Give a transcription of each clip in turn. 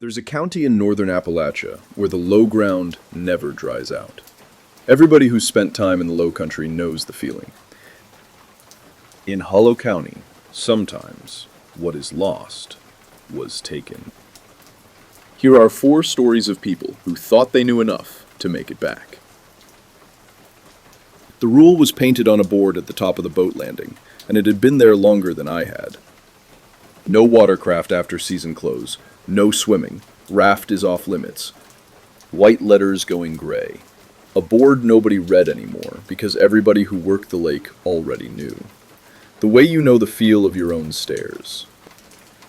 There's a county in northern Appalachia where the low ground never dries out. Everybody who's spent time in the low country knows the feeling. In Hollow County, sometimes what is lost was taken. Here are 4 stories of people who thought they knew enough to make it back. The rule was painted on a board at the top of the boat landing, and it had been there longer than I had. No watercraft after season close. No swimming. Raft is off limits. White letters going gray. A board nobody read anymore because everybody who worked the lake already knew. The way you know the feel of your own stairs.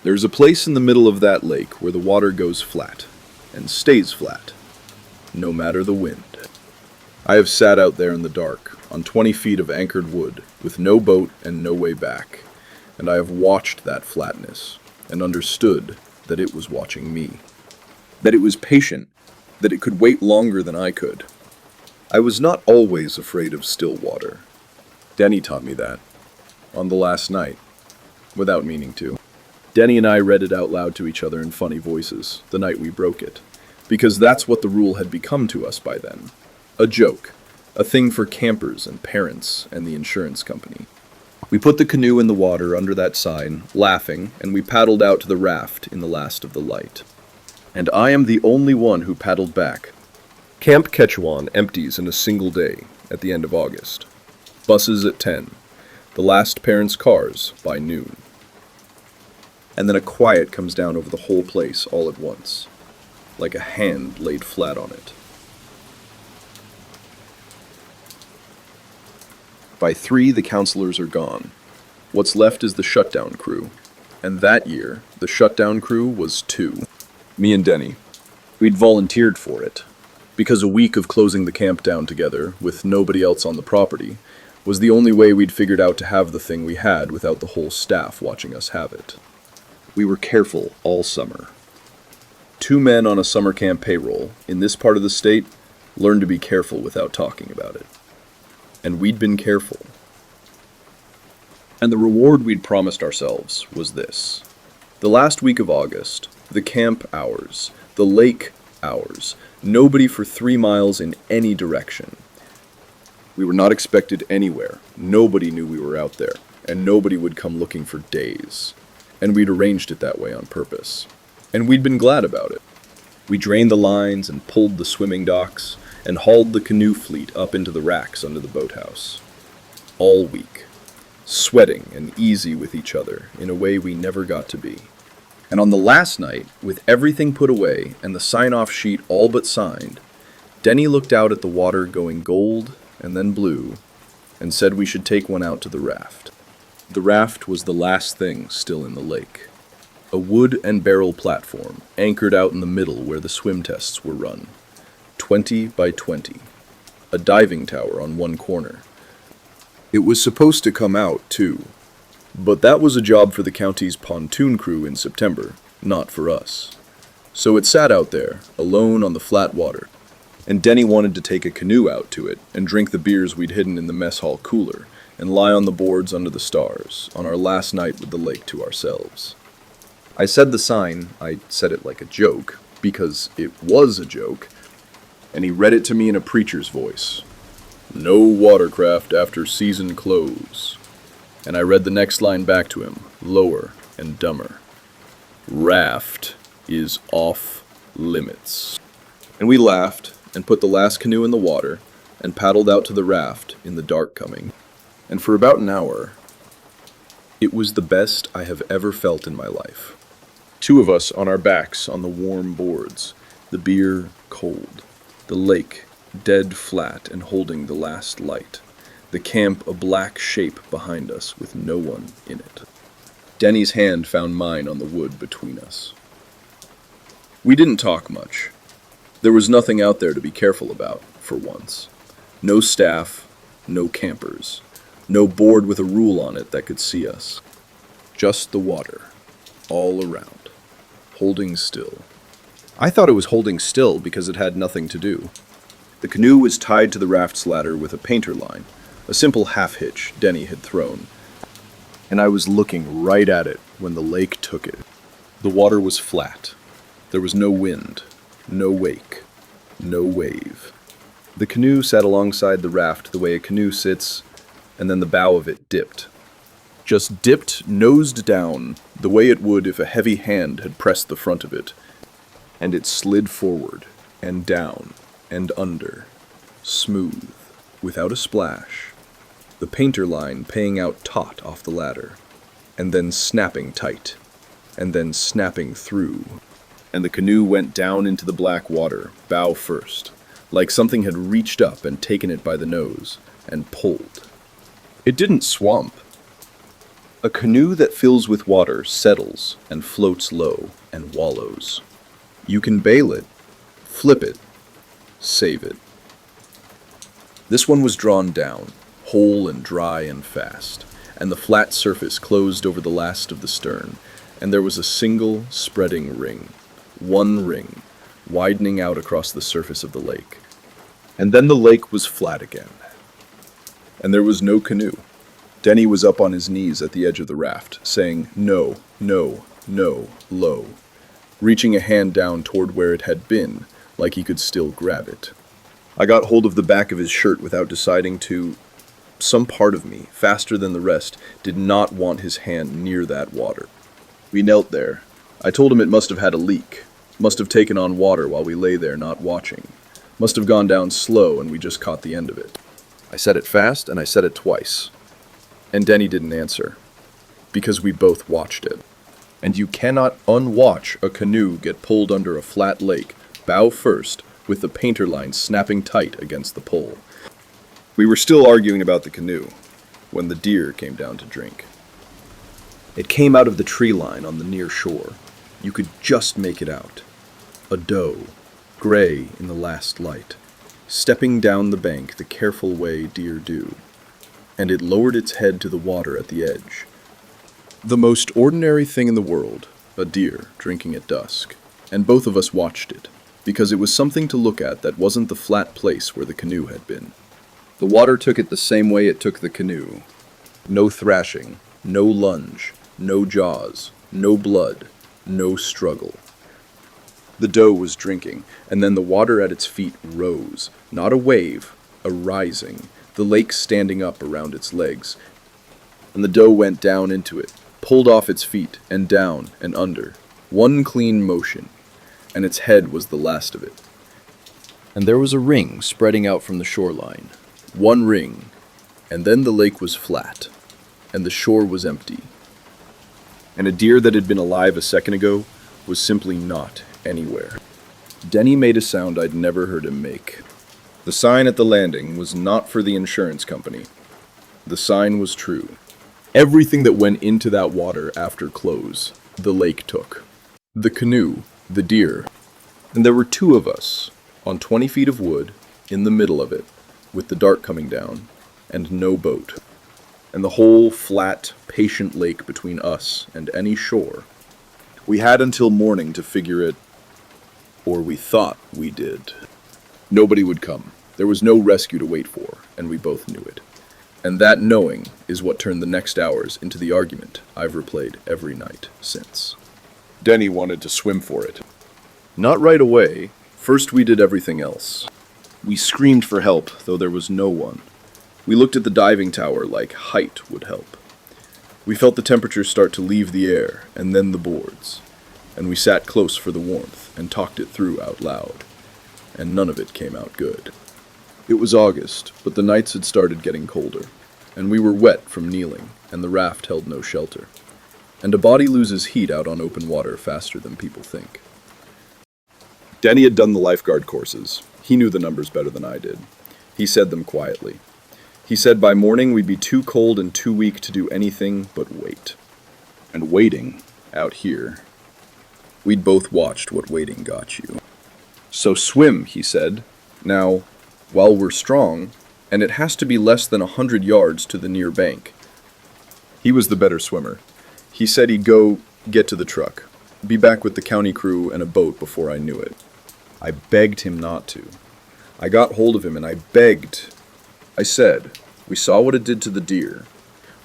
There's a place in the middle of that lake where the water goes flat and stays flat, no matter the wind. I have sat out there in the dark on 20 feet of anchored wood with no boat and no way back, and I have watched that flatness and understood that it was watching me, that it was patient, that it could wait longer than I could. I was not always afraid of still water. Denny taught me that, on the last night, without meaning to. Denny and I read it out loud to each other in funny voices, the night we broke it, because that's what the rule had become to us by then. A joke, a thing for campers and parents and the insurance company. We put the canoe in the water under that sign, laughing, and we paddled out to the raft in the last of the light. And I am the only one who paddled back. Camp Quechuan empties in a single day at the end of August. Buses at 10. The last parents' cars by noon. And then a quiet comes down over the whole place all at once, like a hand laid flat on it. By 3, the counselors are gone. What's left is the shutdown crew. And that year, the shutdown crew was 2. Me and Denny. We'd volunteered for it, because a week of closing the camp down together, with nobody else on the property, was the only way we'd figured out to have the thing we had without the whole staff watching us have it. We were careful all summer. 2 men on a summer camp payroll, in this part of the state, learned to be careful without talking about it. And we'd been careful. And the reward we'd promised ourselves was this. The last week of August, the camp hours, the lake hours, nobody for 3 miles in any direction. We were not expected anywhere. Nobody knew we were out there, and nobody would come looking for days. And we'd arranged it that way on purpose. And we'd been glad about it. We drained the lines and pulled the swimming docks, and hauled the canoe fleet up into the racks under the boathouse. All week, sweating and easy with each other in a way we never got to be. And on the last night, with everything put away and the sign-off sheet all but signed, Denny looked out at the water going gold and then blue and said we should take one out to the raft. The raft was the last thing still in the lake. A wood and barrel platform anchored out in the middle where the swim tests were run. 20 by 20, a diving tower on one corner. It was supposed to come out, too, but that was a job for the county's pontoon crew in September, not for us. So it sat out there, alone on the flat water, and Denny wanted to take a canoe out to it and drink the beers we'd hidden in the mess hall cooler and lie on the boards under the stars on our last night with the lake to ourselves. I said the sign, I said it like a joke, because it was a joke, and he read it to me in a preacher's voice. No watercraft after season close. And I read the next line back to him, lower and dumber. Raft is off limits. And we laughed and put the last canoe in the water and paddled out to the raft in the dark coming. And for about an hour, it was the best I have ever felt in my life. 2 of us on our backs on the warm boards, the beer cold. The lake, dead flat and holding the last light. The camp a black shape behind us with no one in it. Denny's hand found mine on the wood between us. We didn't talk much. There was nothing out there to be careful about, for once. No staff, no campers. No board with a rule on it that could see us. Just the water, all around, holding still. I thought it was holding still because it had nothing to do. The canoe was tied to the raft's ladder with a painter line, a simple half-hitch Denny had thrown, and I was looking right at it when the lake took it. The water was flat, There was no wind, no wake, no wave. The canoe sat alongside the raft the way a canoe sits, and then the bow of it dipped. Just dipped, nosed down, the way it would if a heavy hand had pressed the front of it, and it slid forward, and down, and under, smooth, without a splash, the painter line paying out taut off the ladder, and then snapping tight, and then snapping through, and the canoe went down into the black water, bow first, like something had reached up and taken it by the nose, and pulled. It didn't swamp. A canoe that fills with water settles and floats low and wallows. You can bail it, flip it, save it. This one was drawn down, whole and dry and fast, and the flat surface closed over the last of the stern, and there was a single spreading ring, one ring, widening out across the surface of the lake. And then the lake was flat again. And there was no canoe. Denny was up on his knees at the edge of the raft, saying, "No, no, no," low, reaching a hand down toward where it had been, like he could still grab it. I got hold of the back of his shirt without deciding to. Some part of me, faster than the rest, did not want his hand near that water. We knelt there. I told him it must have had a leak, must have taken on water while we lay there not watching, must have gone down slow and we just caught the end of it. I said it fast and I said it twice. And Denny didn't answer, because we both watched it. And you cannot unwatch a canoe get pulled under a flat lake, bow first, with the painter line snapping tight against the pole. We were still arguing about the canoe when the deer came down to drink. It came out of the tree line on the near shore. You could just make it out. A doe, gray in the last light, stepping down the bank the careful way deer do. And it lowered its head to the water at the edge. The most ordinary thing in the world, a deer drinking at dusk. And both of us watched it, because it was something to look at that wasn't the flat place where the canoe had been. The water took it the same way it took the canoe. No thrashing, no lunge, no jaws, no blood, no struggle. The doe was drinking, and then the water at its feet rose, not a wave, a rising, the lake standing up around its legs. And the doe went down into it, pulled off its feet, and down and under. One clean motion, and its head was the last of it. And there was a ring spreading out from the shoreline. One ring, and then the lake was flat, and the shore was empty. And a deer that had been alive a second ago was simply not anywhere. Denny made a sound I'd never heard him make. The sign at the landing was not for the insurance company. The sign was true. Everything that went into that water after close, the lake took. The canoe, the deer, and there were two of us, on 20 feet of wood, in the middle of it, with the dark coming down, and no boat. And the whole flat, patient lake between us and any shore. We had until morning to figure it, or we thought we did. Nobody would come. There was no rescue to wait for, and we both knew it. And that knowing is what turned the next hours into the argument I've replayed every night since. Denny wanted to swim for it. Not right away. First we did everything else. We screamed for help, though there was no one. We looked at the diving tower like height would help. We felt the temperature start to leave the air, and then the boards. And we sat close for the warmth and talked it through out loud. And none of it came out good. It was August, but the nights had started getting colder, and we were wet from kneeling, and the raft held no shelter. And a body loses heat out on open water faster than people think. Denny had done the lifeguard courses. He knew the numbers better than I did. He said them quietly. He said by morning we'd be too cold and too weak to do anything but wait. And waiting, out here, we'd both watched what waiting got you. So swim, he said. Now, while we're strong, and it has to be less than 100 yards to the near bank. He was the better swimmer. He said he'd go get to the truck, be back with the county crew and a boat before I knew it. I begged him not to. I got hold of him and I begged. I said, we saw what it did to the deer.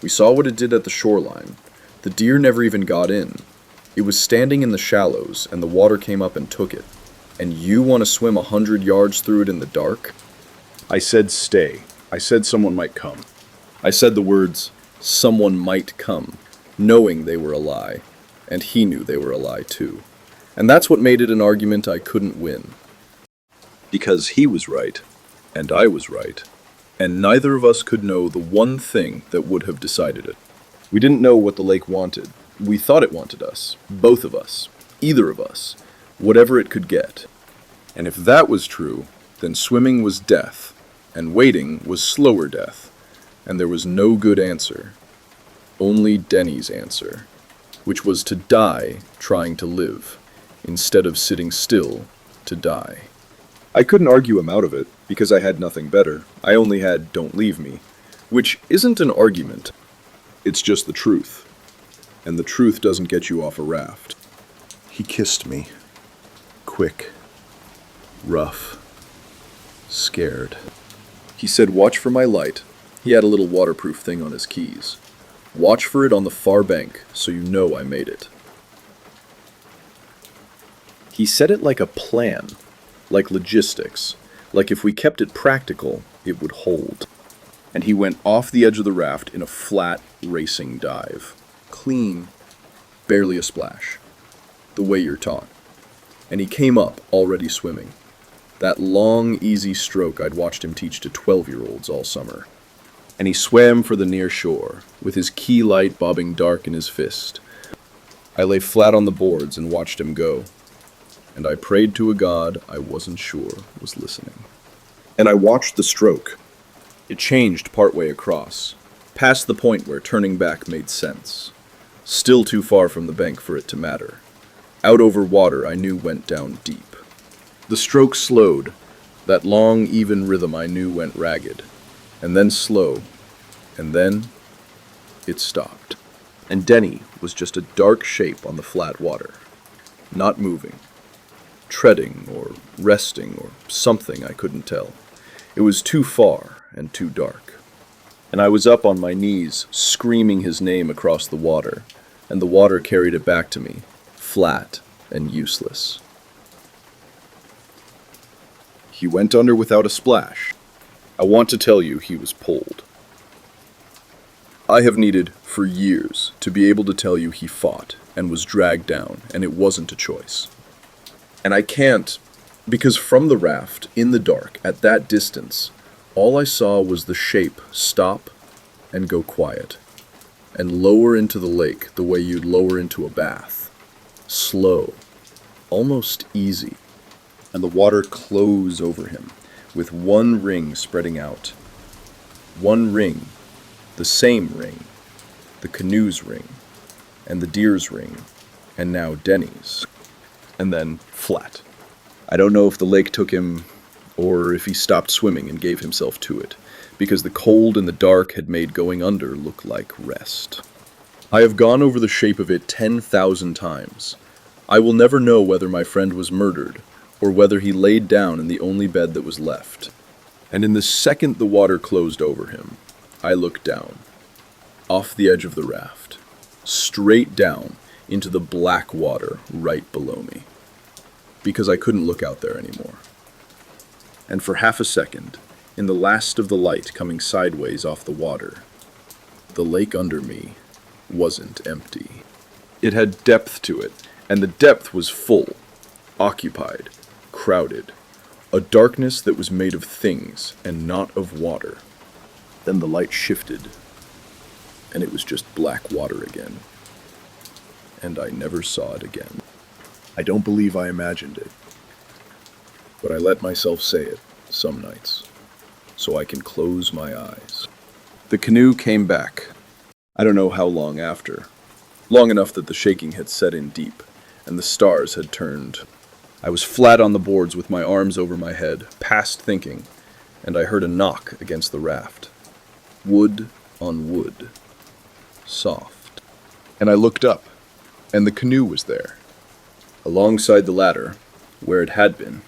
We saw what it did at the shoreline. The deer never even got in. It was standing in the shallows, and the water came up and took it. And you want to swim 100 yards through it in the dark? I said stay. I said someone might come. I said the words, someone might come, knowing they were a lie. And he knew they were a lie too. And that's what made it an argument I couldn't win. Because he was right, and I was right. And neither of us could know the one thing that would have decided it. We didn't know what the lake wanted. We thought it wanted us. Both of us. Either of us. Whatever it could get. And if that was true, then swimming was death, and waiting was slower death. And there was no good answer. Only Denny's answer, which was to die trying to live, instead of sitting still to die. I couldn't argue him out of it, because I had nothing better. I only had "don't leave me," which isn't an argument. It's just the truth. And the truth doesn't get you off a raft. He kissed me. Quick. Rough. Scared. He said, "Watch for my light." He had a little waterproof thing on his keys. "Watch for it on the far bank, so you know I made it." He said it like a plan, like logistics, like if we kept it practical, it would hold. And he went off the edge of the raft in a flat, racing dive. Clean, barely a splash, the way you're taught. And he came up already swimming. That long, easy stroke I'd watched him teach to 12-year-olds all summer. And he swam for the near shore, with his key light bobbing dark in his fist. I lay flat on the boards and watched him go. And I prayed to a God I wasn't sure was listening. And I watched the stroke. It changed partway across, past the point where turning back made sense. Still too far from the bank for it to matter. Out over water I knew went down deep. The stroke slowed. That long, even rhythm I knew went ragged. And then slow. And then it stopped. And Denny was just a dark shape on the flat water. Not moving. Treading or resting or something I couldn't tell. It was too far and too dark. And I was up on my knees, screaming his name across the water, and the water carried it back to me, flat and useless. He went under without a splash. I want to tell you he was pulled. I have needed, for years, to be able to tell you he fought and was dragged down, and it wasn't a choice. And I can't, because from the raft, in the dark, at that distance, all I saw was the shape stop and go quiet, and lower into the lake the way you'd lower into a bath. Slow, almost easy, and the water close over him, with one ring spreading out. One ring, the same ring, the canoe's ring, and the deer's ring, and now Denny's. And then flat. I don't know if the lake took him, or if he stopped swimming and gave himself to it, because the cold and the dark had made going under look like rest. I have gone over the shape of it 10,000 times. I will never know whether my friend was murdered, or whether he laid down in the only bed that was left. And in the second the water closed over him, I looked down, off the edge of the raft, straight down into the black water right below me, because I couldn't look out there anymore. And for half a second, in the last of the light coming sideways off the water, the lake under me wasn't empty. It had depth to it, and the depth was full, occupied, crowded, a darkness that was made of things and not of water. Then the light shifted, and it was just black water again. And I never saw it again. I don't believe I imagined it, but I let myself say it some nights, so I can close my eyes. The canoe came back. I don't know how long after. Long enough that the shaking had set in deep, and the stars had turned. I was flat on the boards with my arms over my head, past thinking, and I heard a knock against the raft. Wood on wood. Soft. And I looked up, and the canoe was there, alongside the ladder, where it had been,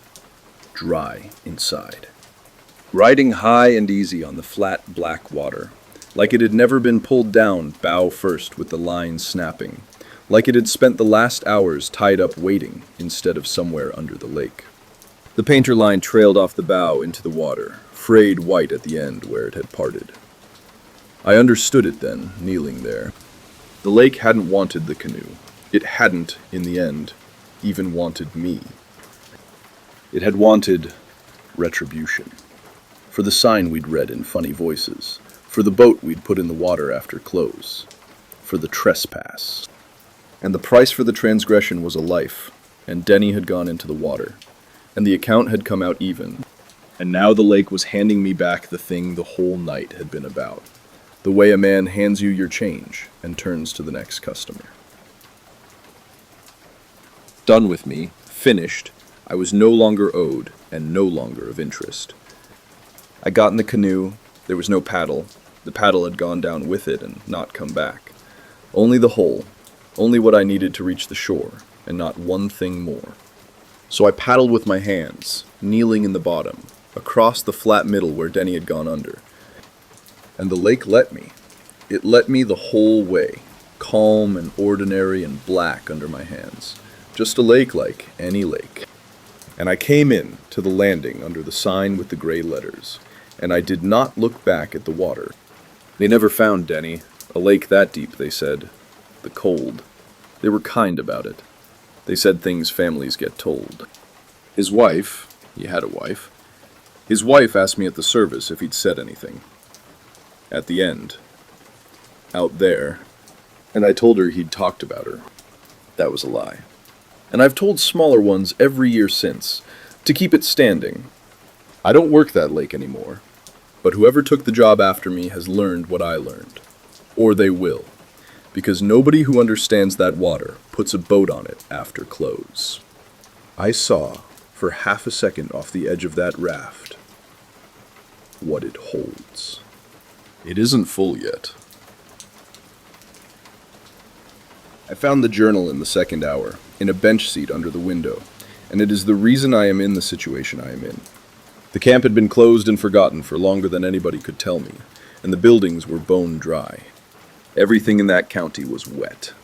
dry inside. Riding high and easy on the flat black water, like it had never been pulled down bow first with the line snapping, like it had spent the last hours tied up waiting instead of somewhere under the lake. The painter line trailed off the bow into the water, frayed white at the end where it had parted. I understood it then, kneeling there. The lake hadn't wanted the canoe. It hadn't, in the end, even wanted me. It had wanted retribution. For the sign we'd read in funny voices, for the boat we'd put in the water after close, for the trespass. And the price for the transgression was a life, and Denny had gone into the water, and the account had come out even, and now the lake was handing me back the thing the whole night had been about, the way a man hands you your change and turns to the next customer. Done with me, finished, I was no longer owed and no longer of interest. I got in the canoe, there was no paddle, the paddle had gone down with it and not come back. Only the hole, only what I needed to reach the shore, and not one thing more. So I paddled with my hands, kneeling in the bottom, across the flat middle where Denny had gone under. And the lake let me. It let me the whole way, calm and ordinary and black under my hands. Just a lake like any lake. And I came in to the landing under the sign with the gray letters, and I did not look back at the water. They never found Denny, a lake that deep, they said. The cold. They were kind about it. They said things families get told. His wife, he had a wife, his wife asked me at the service if he'd said anything. At the end. Out there. And I told her he'd talked about her. That was a lie. And I've told smaller ones every year since, to keep it standing. I don't work that lake anymore, but whoever took the job after me has learned what I learned. Or they will, because nobody who understands that water puts a boat on it after close. I saw, for half a second off the edge of that raft, what it holds. It isn't full yet. I found the journal in the second hour, in a bench seat under the window, and it is the reason I am in the situation I am in. The camp had been closed and forgotten for longer than anybody could tell me, and the buildings were bone dry. Everything in that county was wet.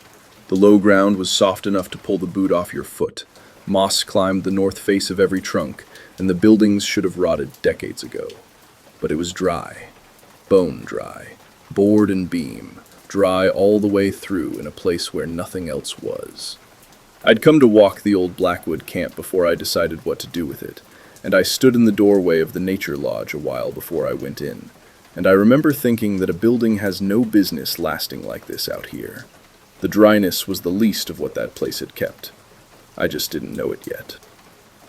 The low ground was soft enough to pull the boot off your foot. Moss climbed the north face of every trunk, and the buildings should have rotted decades ago. But it was dry. Bone dry. Board and beam. Dry all the way through in a place where nothing else was. I'd come to walk the old Blackwood camp before I decided what to do with it, and I stood in the doorway of the nature lodge a while before I went in, and I remember thinking that a building has no business lasting like this out here. The dryness was the least of what that place had kept. I just didn't know it yet.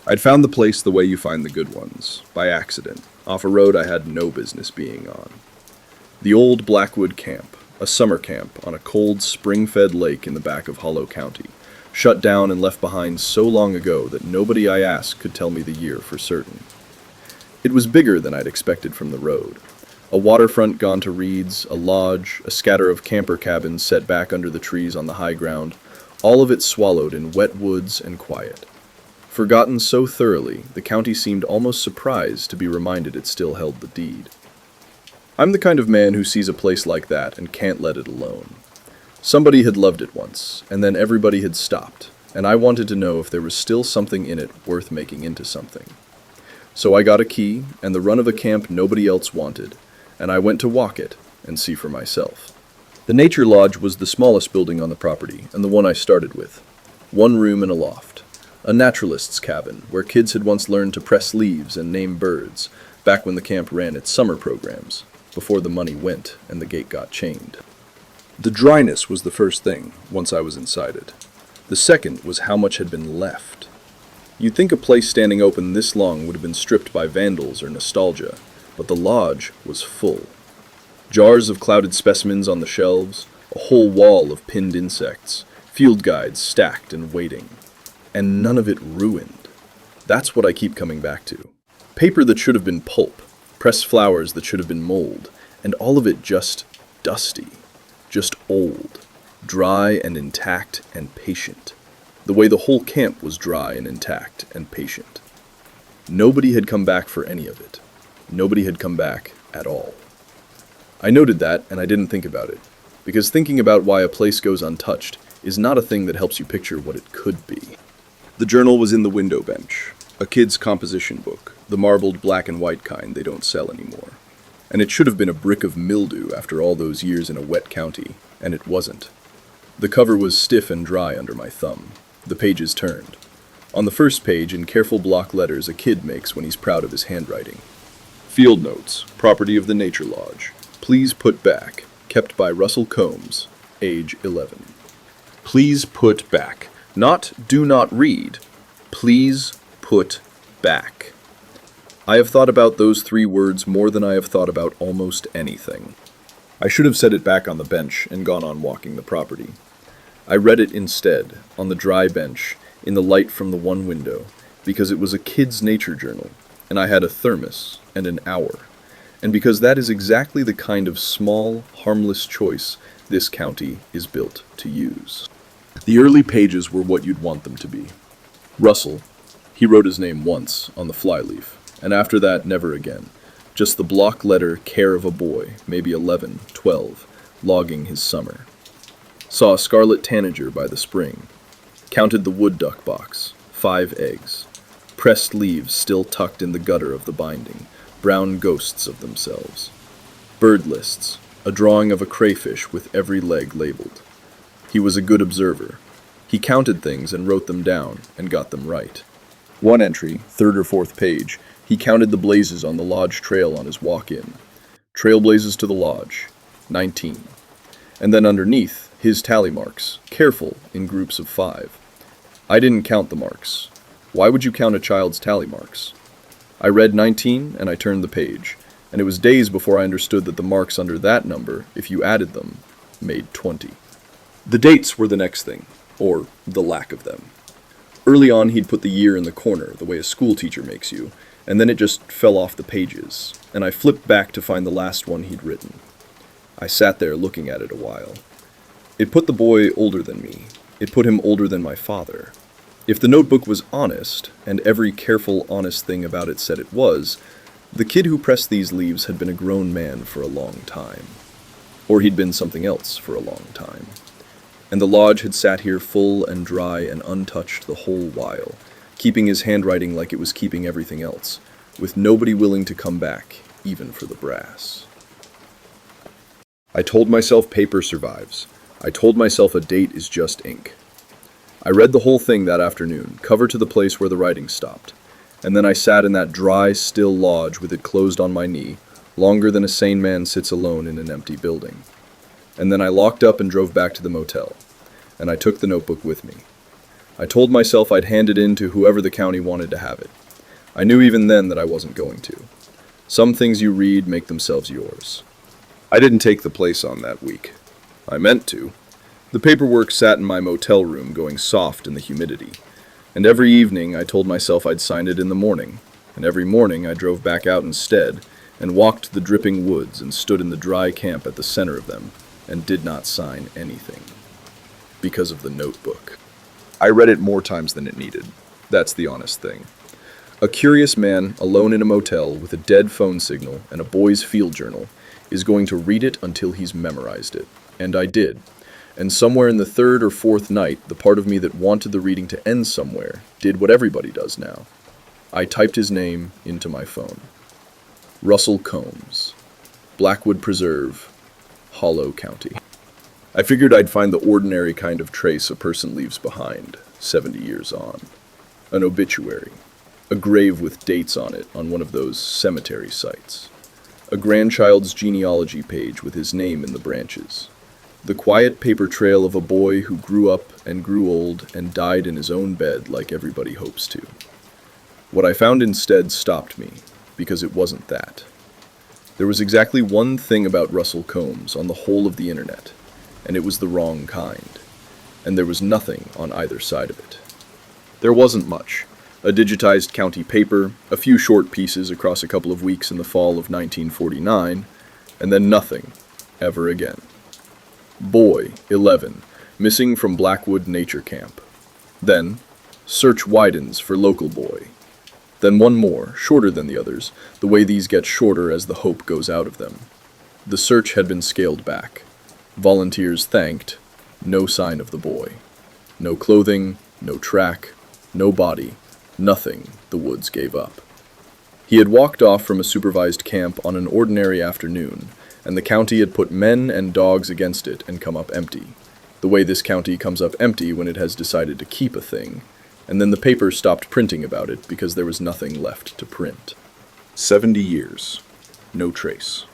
I'd found the place the way you find the good ones, by accident, off a road I had no business being on. The old Blackwood camp, a summer camp on a cold, spring-fed lake in the back of Hollow County, shut down and left behind so long ago that nobody I asked could tell me the year for certain. It was bigger than I'd expected from the road. A waterfront gone to reeds, a lodge, a scatter of camper cabins set back under the trees on the high ground, all of it swallowed in wet woods and quiet. Forgotten so thoroughly, the county seemed almost surprised to be reminded it still held the deed. I'm the kind of man who sees a place like that and can't let it alone. Somebody had loved it once, and then everybody had stopped, and I wanted to know if there was still something in it worth making into something. So I got a key and the run of a camp nobody else wanted, and I went to walk it and see for myself. The Nature Lodge was the smallest building on the property, and the one I started with. 1 room and a loft. A naturalist's cabin, where kids had once learned to press leaves and name birds, back when the camp ran its summer programs, before the money went and the gate got chained. The dryness was the first thing, once I was inside it. The second was how much had been left. You'd think a place standing open this long would have been stripped by vandals or nostalgia, but the lodge was full. Jars of clouded specimens on the shelves, a whole wall of pinned insects, field guides stacked and waiting. And none of it ruined. That's what I keep coming back to. Paper that should have been pulp, pressed flowers that should have been mold, and all of it just dusty, just old, dry and intact and patient, the way the whole camp was dry and intact and patient. Nobody had come back for any of it. Nobody had come back at all. I noted that, and I didn't think about it, because thinking about why a place goes untouched is not a thing that helps you picture what it could be. The journal was in the window bench, a kid's composition book, the marbled black and white kind they don't sell anymore. And it should have been a brick of mildew after all those years in a wet county, and it wasn't. The cover was stiff and dry under my thumb. The pages turned. On the first page, in careful block letters a kid makes when he's proud of his handwriting. Field notes, property of the Nature Lodge. Please put back, kept by Russell Combs, age 11. Please put back. Not do not read. Please put back. I have thought about those 3 words more than I have thought about almost anything. I should have set it back on the bench and gone on walking the property. I read it instead, on the dry bench, in the light from the one window, because it was a kid's nature journal, and I had a thermos and an hour, and because that is exactly the kind of small, harmless choice this county is built to use. The early pages were what you'd want them to be. Russell, he wrote his name once on the flyleaf, and after that, never again. Just the block letter care of a boy, maybe 11, 12, logging his summer. Saw a scarlet tanager by the spring. Counted the wood duck box, 5 eggs. Pressed leaves still tucked in the gutter of the binding, brown ghosts of themselves. Bird lists, a drawing of a crayfish with every leg labeled. He was a good observer. He counted things and wrote them down and got them right. One entry, 3rd or 4th page, he counted the blazes on the lodge trail on his walk-in. Trail blazes to the lodge, 19. And then underneath, his tally marks, careful, in groups of 5. I didn't count the marks. Why would you count a child's tally marks? I read 19 and I turned the page, and it was days before I understood that the marks under that number, if you added them, made 20. The dates were the next thing, or the lack of them. Early on he'd put the year in the corner, the way a school teacher makes you, and then it just fell off the pages, and I flipped back to find the last one he'd written. I sat there looking at it a while. It put the boy older than me. It put him older than my father. If the notebook was honest, and every careful, honest thing about it said it was, the kid who pressed these leaves had been a grown man for a long time. Or he'd been something else for a long time. And the lodge had sat here full and dry and untouched the whole while, keeping his handwriting like it was keeping everything else, with nobody willing to come back, even for the brass. I told myself paper survives. I told myself a date is just ink. I read the whole thing that afternoon, cover to the place where the writing stopped, and then I sat in that dry, still lodge with it closed on my knee, longer than a sane man sits alone in an empty building. And then I locked up and drove back to the motel, and I took the notebook with me. I told myself I'd hand it in to whoever the county wanted to have it. I knew even then that I wasn't going to. Some things you read make themselves yours. I didn't take the place on that week. I meant to. The paperwork sat in my motel room going soft in the humidity, and every evening I told myself I'd sign it in the morning, and every morning I drove back out instead and walked the dripping woods and stood in the dry camp at the center of them and did not sign anything. Because of the notebook. I read it more times than it needed. That's the honest thing. A curious man alone in a motel with a dead phone signal and a boy's field journal is going to read it until he's memorized it. And I did. And somewhere in the 3rd or 4th night, the part of me that wanted the reading to end somewhere did what everybody does now. I typed his name into my phone. Russell Combs. Blackwood Preserve, Hollow County. I figured I'd find the ordinary kind of trace a person leaves behind, 70 years on. An obituary. A grave with dates on it on one of those cemetery sites. A grandchild's genealogy page with his name in the branches. The quiet paper trail of a boy who grew up and grew old and died in his own bed like everybody hopes to. What I found instead stopped me, because it wasn't that. There was exactly one thing about Russell Combs on the whole of the internet, and it was the wrong kind. And there was nothing on either side of it. There wasn't much. A digitized county paper, a few short pieces across a couple of weeks in the fall of 1949, and then nothing, ever again. Boy, 11, missing from Blackwood Nature Camp. Then, search widens for local boy. Then one more, shorter than the others, the way these get shorter as the hope goes out of them. The search had been scaled back. Volunteers thanked, No sign of the boy. No clothing, no track, no body, nothing the woods gave up. He had walked off from a supervised camp on an ordinary afternoon, and the county had put men and dogs against it and come up empty. The way this county comes up empty when it has decided to keep a thing, and then the paper stopped printing about it because there was nothing left to print. 70 years. No trace.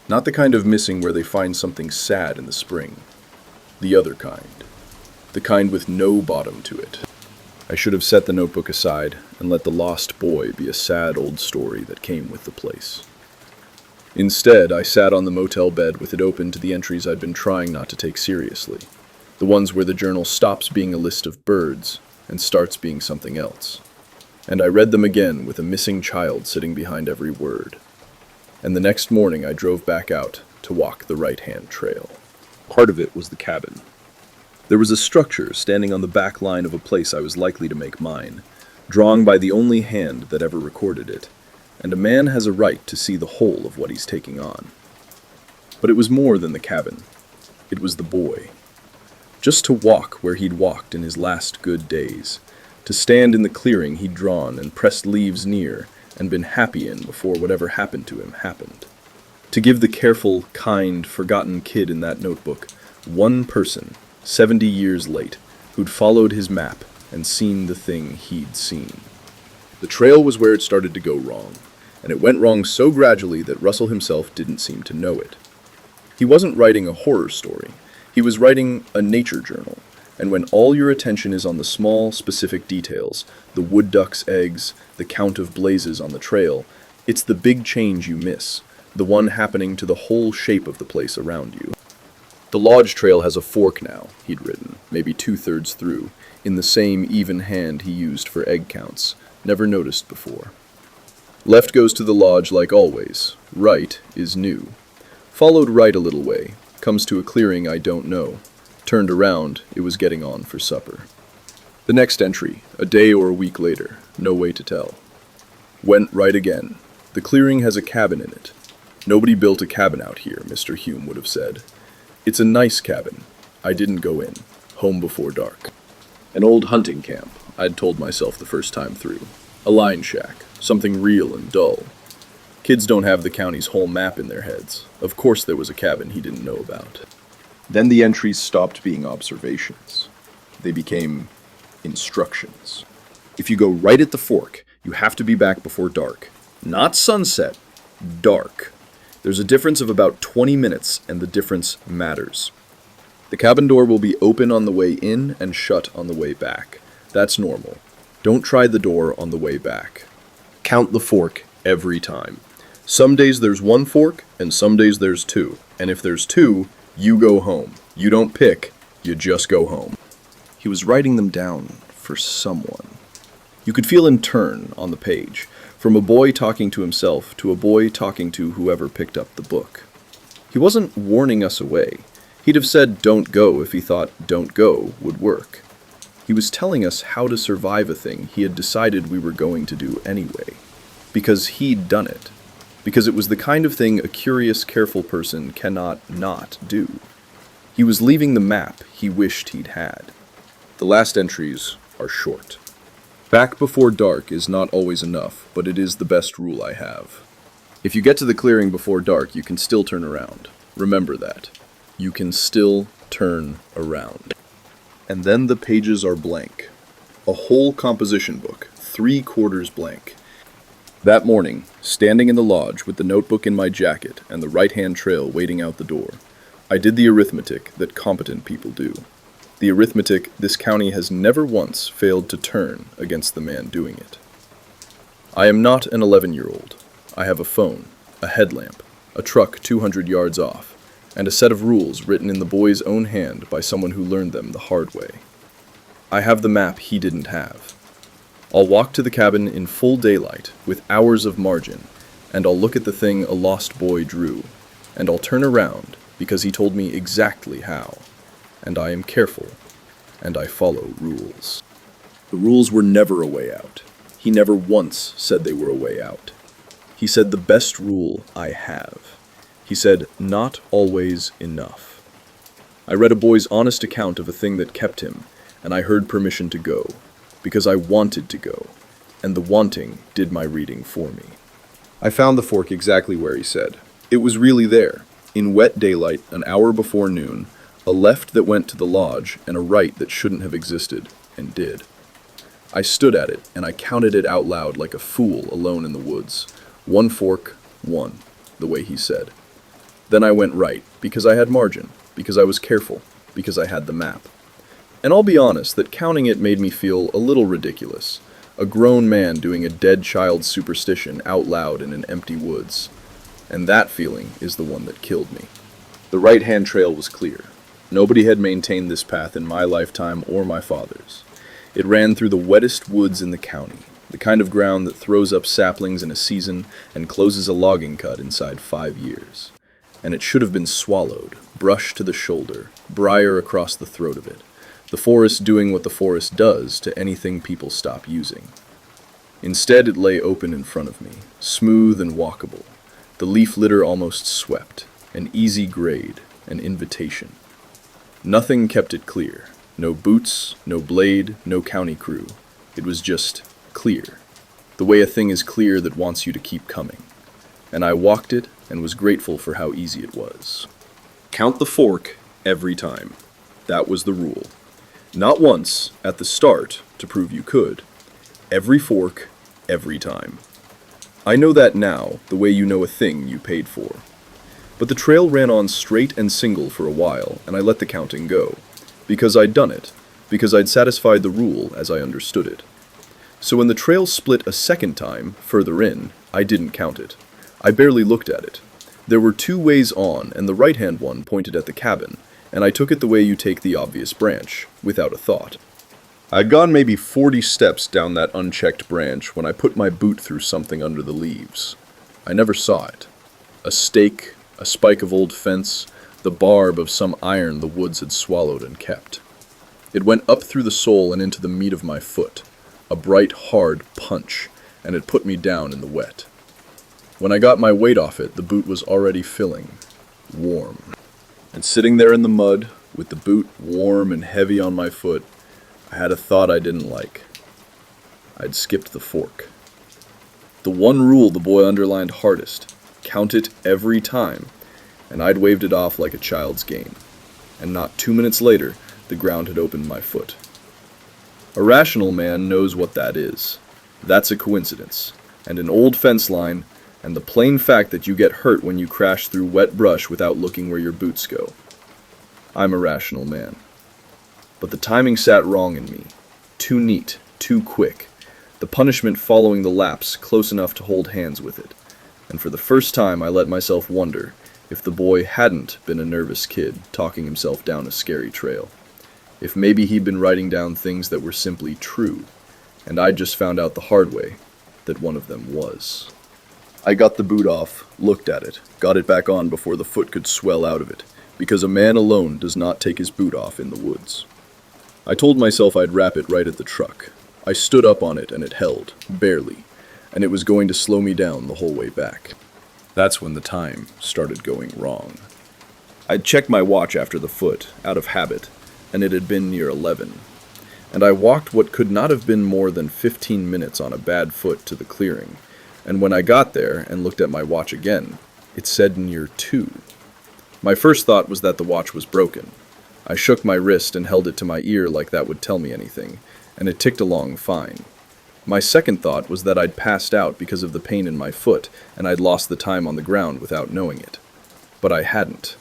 Not the kind of missing where they find something sad in the spring. The other kind. The kind with no bottom to it. I should have set the notebook aside and let the lost boy be a sad old story that came with the place. Instead, I sat on the motel bed with it open to the entries I'd been trying not to take seriously. The ones where the journal stops being a list of birds and starts being something else. And I read them again with a missing child sitting behind every word. And the next morning I drove back out to walk the right-hand trail. Part of it was the cabin. There was a structure standing on the back line of a place I was likely to make mine, drawn by the only hand that ever recorded it, and a man has a right to see the whole of what he's taking on. But it was more than the cabin. It was the boy. Just to walk where he'd walked in his last good days, to stand in the clearing he'd drawn and pressed leaves near and been happy in before whatever happened to him happened. To give the careful, kind, forgotten kid in that notebook one person, 70 years late, who'd followed his map and seen the thing he'd seen. The trail was where it started to go wrong, and it went wrong so gradually that Russell himself didn't seem to know it. He wasn't writing a horror story. He was writing a nature journal, and when all your attention is on the small, specific details, the wood duck's eggs, the count of blazes on the trail, it's the big change you miss, the one happening to the whole shape of the place around you. The lodge trail has a fork now, he'd written, maybe 2/3 through, in the same even hand he used for egg counts, never noticed before. Left goes to the lodge like always, right is new. Followed right a little way, comes to a clearing I don't know. Turned around, it was getting on for supper. The next entry, a day or a week later, no way to tell. Went right again. The clearing has a cabin in it. Nobody built a cabin out here, Mr. Hume would have said. It's a nice cabin. I didn't go in. Home before dark. An old hunting camp, I'd told myself the first time through. A line shack, something real and dull. Kids don't have the county's whole map in their heads. Of course there was a cabin he didn't know about. Then the entries stopped being observations. They became instructions. If you go right at the fork, you have to be back before dark. Not sunset, dark. There's a difference of about 20 minutes, and the difference matters. The cabin door will be open on the way in and shut on the way back. That's normal. Don't try the door on the way back. Count the fork every time. Some days there's one fork, and some days there's two. And if there's two, you go home. You don't pick, you just go home. He was writing them down for someone. You could feel him turn on the page, from a boy talking to himself to a boy talking to whoever picked up the book. He wasn't warning us away. He'd have said don't go if he thought don't go would work. He was telling us how to survive a thing he had decided we were going to do anyway. Because he'd done it. Because it was the kind of thing a curious, careful person cannot not do. He was leaving the map he wished he'd had. The last entries are short. Back before dark is not always enough, but it is the best rule I have. If you get to the clearing before dark, you can still turn around. Remember that. You can still turn around. And then the pages are blank. A whole composition book, 3/4 blank. That morning, standing in the lodge with the notebook in my jacket and the right-hand trail waiting out the door, I did the arithmetic that competent people do. The arithmetic this county has never once failed to turn against the man doing it. I am not an 11-year-old. I have a phone, a headlamp, a truck 200 yards off, and a set of rules written in the boy's own hand by someone who learned them the hard way. I have the map he didn't have. I'll walk to the cabin in full daylight, with hours of margin, and I'll look at the thing a lost boy drew, and I'll turn around because he told me exactly how, and I am careful, and I follow rules. The rules were never a way out. He never once said they were a way out. He said the best rule I have. He said not always enough. I read a boy's honest account of a thing that kept him, and I heard permission to go, because I wanted to go, and the wanting did my reading for me. I found the fork exactly where he said. It was really there, in wet daylight, an hour before noon, a left that went to the lodge, and a right that shouldn't have existed, and did. I stood at it, and I counted it out loud like a fool alone in the woods. 1 fork, 1, the way he said. Then I went right, because I had margin, because I was careful, because I had the map. And I'll be honest that counting it made me feel a little ridiculous. A grown man doing a dead child's superstition out loud in an empty woods. And that feeling is the one that killed me. The right-hand trail was clear. Nobody had maintained this path in my lifetime or my father's. It ran through the wettest woods in the county, the kind of ground that throws up saplings in a season and closes a logging cut inside 5 years. And it should have been swallowed, brush to the shoulder, briar across the throat of it, the forest doing what the forest does to anything people stop using. Instead, it lay open in front of me, smooth and walkable, the leaf litter almost swept, an easy grade, an invitation. Nothing kept it clear. No boots, no blade, no county crew. It was just clear. The way a thing is clear that wants you to keep coming. And I walked it and was grateful for how easy it was. Count the fork every time. That was the rule. Not once, at the start, to prove you could. Every fork, every time. I know that now, the way you know a thing you paid for. But the trail ran on straight and single for a while, and I let the counting go. Because I'd done it. Because I'd satisfied the rule as I understood it. So when the trail split a second time, further in, I didn't count it. I barely looked at it. There were 2 ways on, and the right-hand one pointed at the cabin, and I took it the way you take the obvious branch, without a thought. I'd gone maybe 40 steps down that unchecked branch when I put my boot through something under the leaves. I never saw it. A stake, a spike of old fence, the barb of some iron the woods had swallowed and kept. It went up through the sole and into the meat of my foot, a bright, hard punch, and it put me down in the wet. When I got my weight off it, the boot was already filling, warm. And sitting there in the mud, with the boot warm and heavy on my foot, I had a thought I didn't like. I'd skipped the fork. The one rule the boy underlined hardest, count it every time, and I'd waved it off like a child's game. And not 2 minutes later, the ground had opened my foot. A rational man knows what that is. That's a coincidence, and an old fence line, and the plain fact that you get hurt when you crash through wet brush without looking where your boots go. I'm a rational man. But the timing sat wrong in me. Too neat, too quick. The punishment following the lapse close enough to hold hands with it. And for the first time I let myself wonder if the boy hadn't been a nervous kid talking himself down a scary trail. If maybe he'd been writing down things that were simply true, and I'd just found out the hard way that one of them was. I got the boot off, looked at it, got it back on before the foot could swell out of it, because a man alone does not take his boot off in the woods. I told myself I'd wrap it right at the truck. I stood up on it and it held, barely, and it was going to slow me down the whole way back. That's when the time started going wrong. I'd checked my watch after the foot, out of habit, and it had been near 11. And I walked what could not have been more than 15 minutes on a bad foot to the clearing, and when I got there and looked at my watch again, it said near 2. My first thought was that the watch was broken. I shook my wrist and held it to my ear like that would tell me anything, and it ticked along fine. My second thought was that I'd passed out because of the pain in my foot, and I'd lost the time on the ground without knowing it. But I hadn't.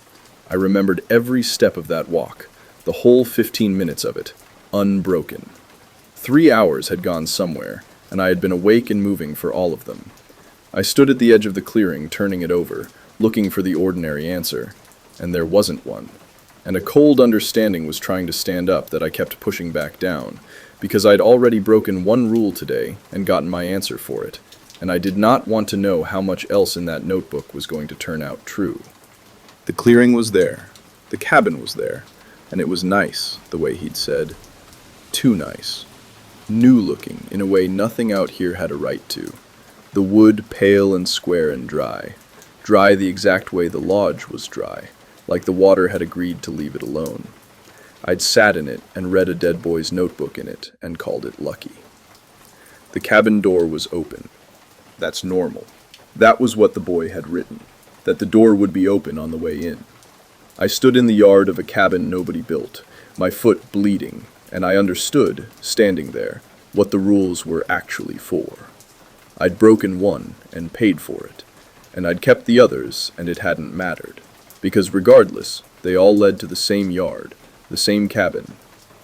I remembered every step of that walk, the whole 15 minutes of it, unbroken. 3 hours had gone somewhere, and I had been awake and moving for all of them. I stood at the edge of the clearing, turning it over, looking for the ordinary answer, and there wasn't one. And a cold understanding was trying to stand up that I kept pushing back down, because I'd already broken one rule today and gotten my answer for it, and I did not want to know how much else in that notebook was going to turn out true. The clearing was there, the cabin was there, and it was nice, the way he'd said. Too nice. New-looking, in a way nothing out here had a right to. The wood pale and square and dry. Dry the exact way the lodge was dry. like the water had agreed to leave it alone. I'd sat in it and read a dead boy's notebook in it and called it lucky. The cabin door was open. That's normal. That was what the boy had written, that the door would be open on the way in. I stood in the yard of a cabin nobody built, my foot bleeding, and I understood, standing there, what the rules were actually for. I'd broken one and paid for it, and I'd kept the others and it hadn't mattered, because regardless, they all led to the same yard, the same cabin,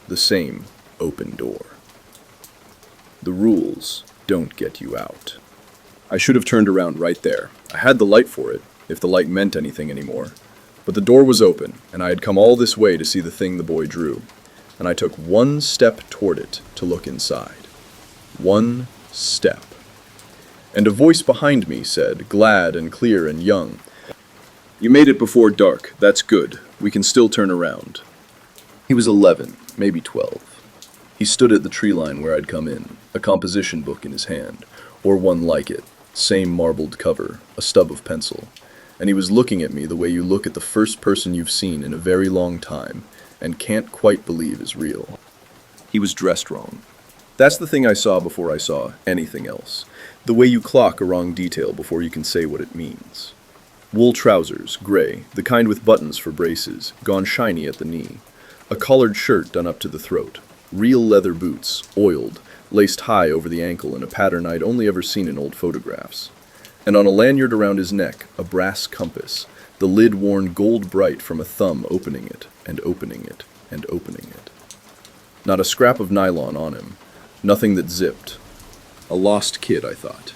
the same open door. The rules don't get you out. I should have turned around right there. I had the light for it, if the light meant anything anymore. But the door was open, and I had come all this way to see the thing the boy drew, and I took one step toward it to look inside. One step. And a voice behind me said, glad and clear and young, "You made it before dark. That's good. We can still turn around." He was 11, maybe 12. He stood at the tree line where I'd come in, a composition book in his hand, or one like it, same marbled cover, a stub of pencil. And he was looking at me the way you look at the first person you've seen in a very long time and can't quite believe is real. He was dressed wrong. That's the thing I saw before I saw anything else. The way you clock a wrong detail before you can say what it means. Wool trousers, gray, the kind with buttons for braces, gone shiny at the knee. A collared shirt done up to the throat. Real leather boots, oiled, laced high over the ankle in a pattern I'd only ever seen in old photographs. And on a lanyard around his neck, a brass compass, the lid worn gold bright from a thumb opening it, and opening it, and opening it. Not a scrap of nylon on him, nothing that zipped. A lost kid, I thought.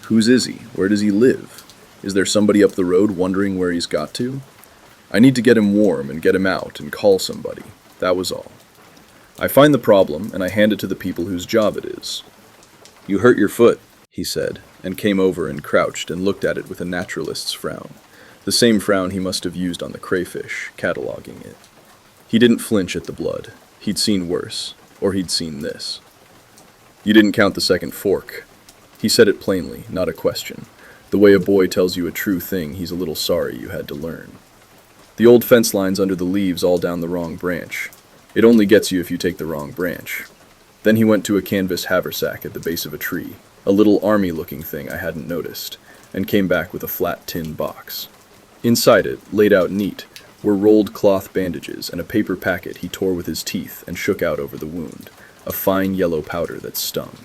Whose is he? Where does he live? Is there somebody up the road wondering where he's got to? I need to get him warm and get him out and call somebody. That was all. I find the problem, and I hand it to the people whose job it is. "You hurt your foot," he said, and came over and crouched and looked at it with a naturalist's frown, the same frown he must have used on the crayfish, cataloging it. He didn't flinch at the blood. He'd seen worse, or he'd seen this. "You didn't count the second fork." He said it plainly, not a question. The way a boy tells you a true thing he's a little sorry you had to learn. "The old fence line's under the leaves all down the wrong branch. It only gets you if you take the wrong branch." Then he went to a canvas haversack at the base of a tree, a little army-looking thing I hadn't noticed, and came back with a flat tin box. Inside it, laid out neat, were rolled cloth bandages and a paper packet he tore with his teeth and shook out over the wound, a fine yellow powder that stung.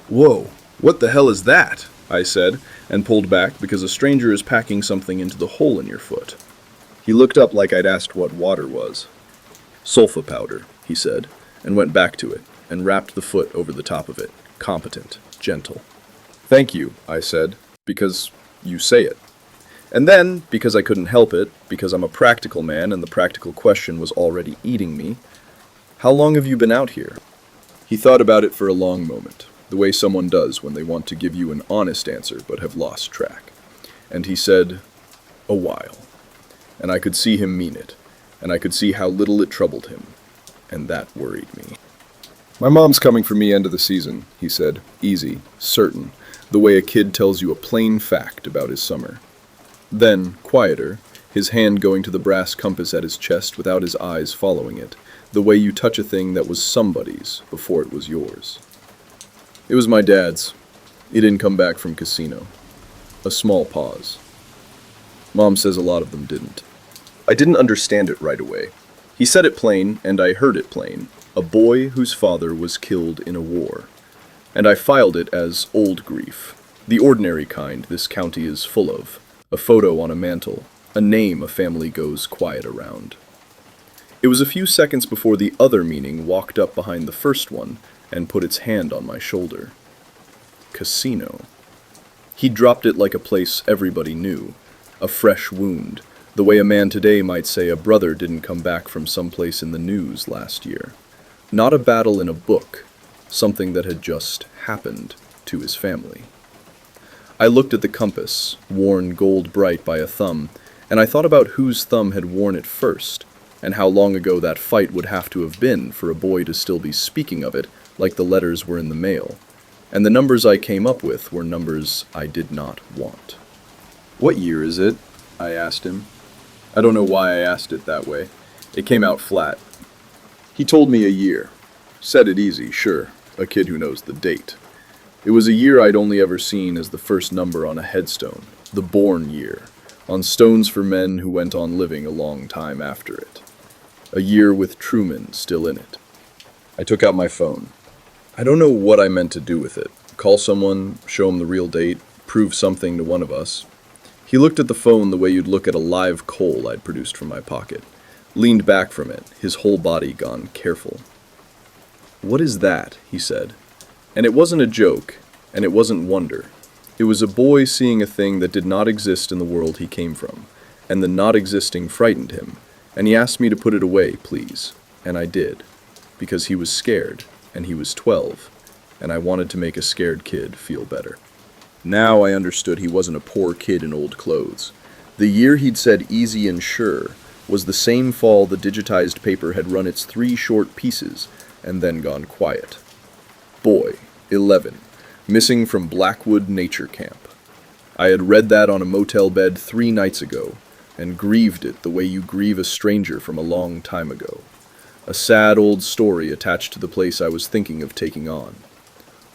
"Whoa, what the hell is that?" I said, and pulled back because a stranger is packing something into the hole in your foot. He looked up like I'd asked what water was. "Sulfa powder," he said, and went back to it, and wrapped the foot over the top of it, competent, gentle. "Thank you," I said, "because you say it." And then, because I couldn't help it, because I'm a practical man and the practical question was already eating me, "How long have you been out here?" He thought about it for a long moment, the way someone does when they want to give you an honest answer but have lost track. And he said, "A while." And I could see him mean it, and I could see how little it troubled him, and that worried me. "My mom's coming for me end of the season," he said, easy, certain, the way a kid tells you a plain fact about his summer. Then, quieter, his hand going to the brass compass at his chest without his eyes following it, the way you touch a thing that was somebody's before it was yours. "It was my dad's. He didn't come back from casino." A small pause. "Mom says a lot of them didn't." I didn't understand it right away. He said it plain, and I heard it plain. A boy whose father was killed in a war. And I filed it as old grief, the ordinary kind this county is full of. A photo on a mantle, a name a family goes quiet around. It was a few seconds before the other meaning walked up behind the first one and put its hand on my shoulder. Casino. He dropped it like a place everybody knew, a fresh wound, the way a man today might say a brother didn't come back from someplace in the news last year. Not a battle in a book, something that had just happened to his family. I looked at the compass, worn gold bright by a thumb, and I thought about whose thumb had worn it first, and how long ago that fight would have to have been for a boy to still be speaking of it like the letters were in the mail. And the numbers I came up with were numbers I did not want. "What year is it?" I asked him. I don't know why I asked it that way. It came out flat. He told me a year. Said it easy, sure, a kid who knows the date. It was a year I'd only ever seen as the first number on a headstone, the born year, on stones for men who went on living a long time after it. A year with Truman still in it. I took out my phone. I don't know what I meant to do with it. Call someone, show him the real date, prove something to one of us. He looked at the phone the way you'd look at a live coal I'd produced from my pocket, leaned back from it, his whole body gone careful. "What is that?" he said. And it wasn't a joke, and it wasn't wonder. It was a boy seeing a thing that did not exist in the world he came from, and the not existing frightened him, and he asked me to put it away, please, and I did, because he was scared, and he was 12, and I wanted to make a scared kid feel better. Now I understood he wasn't a poor kid in old clothes. The year he'd said easy and sure was the same fall the digitized paper had run its 3 short pieces and then gone quiet. Boy, 11, missing from Blackwood Nature Camp. I had read that on a motel bed 3 nights ago, and grieved it the way you grieve a stranger from a long time ago. A sad old story attached to the place I was thinking of taking on.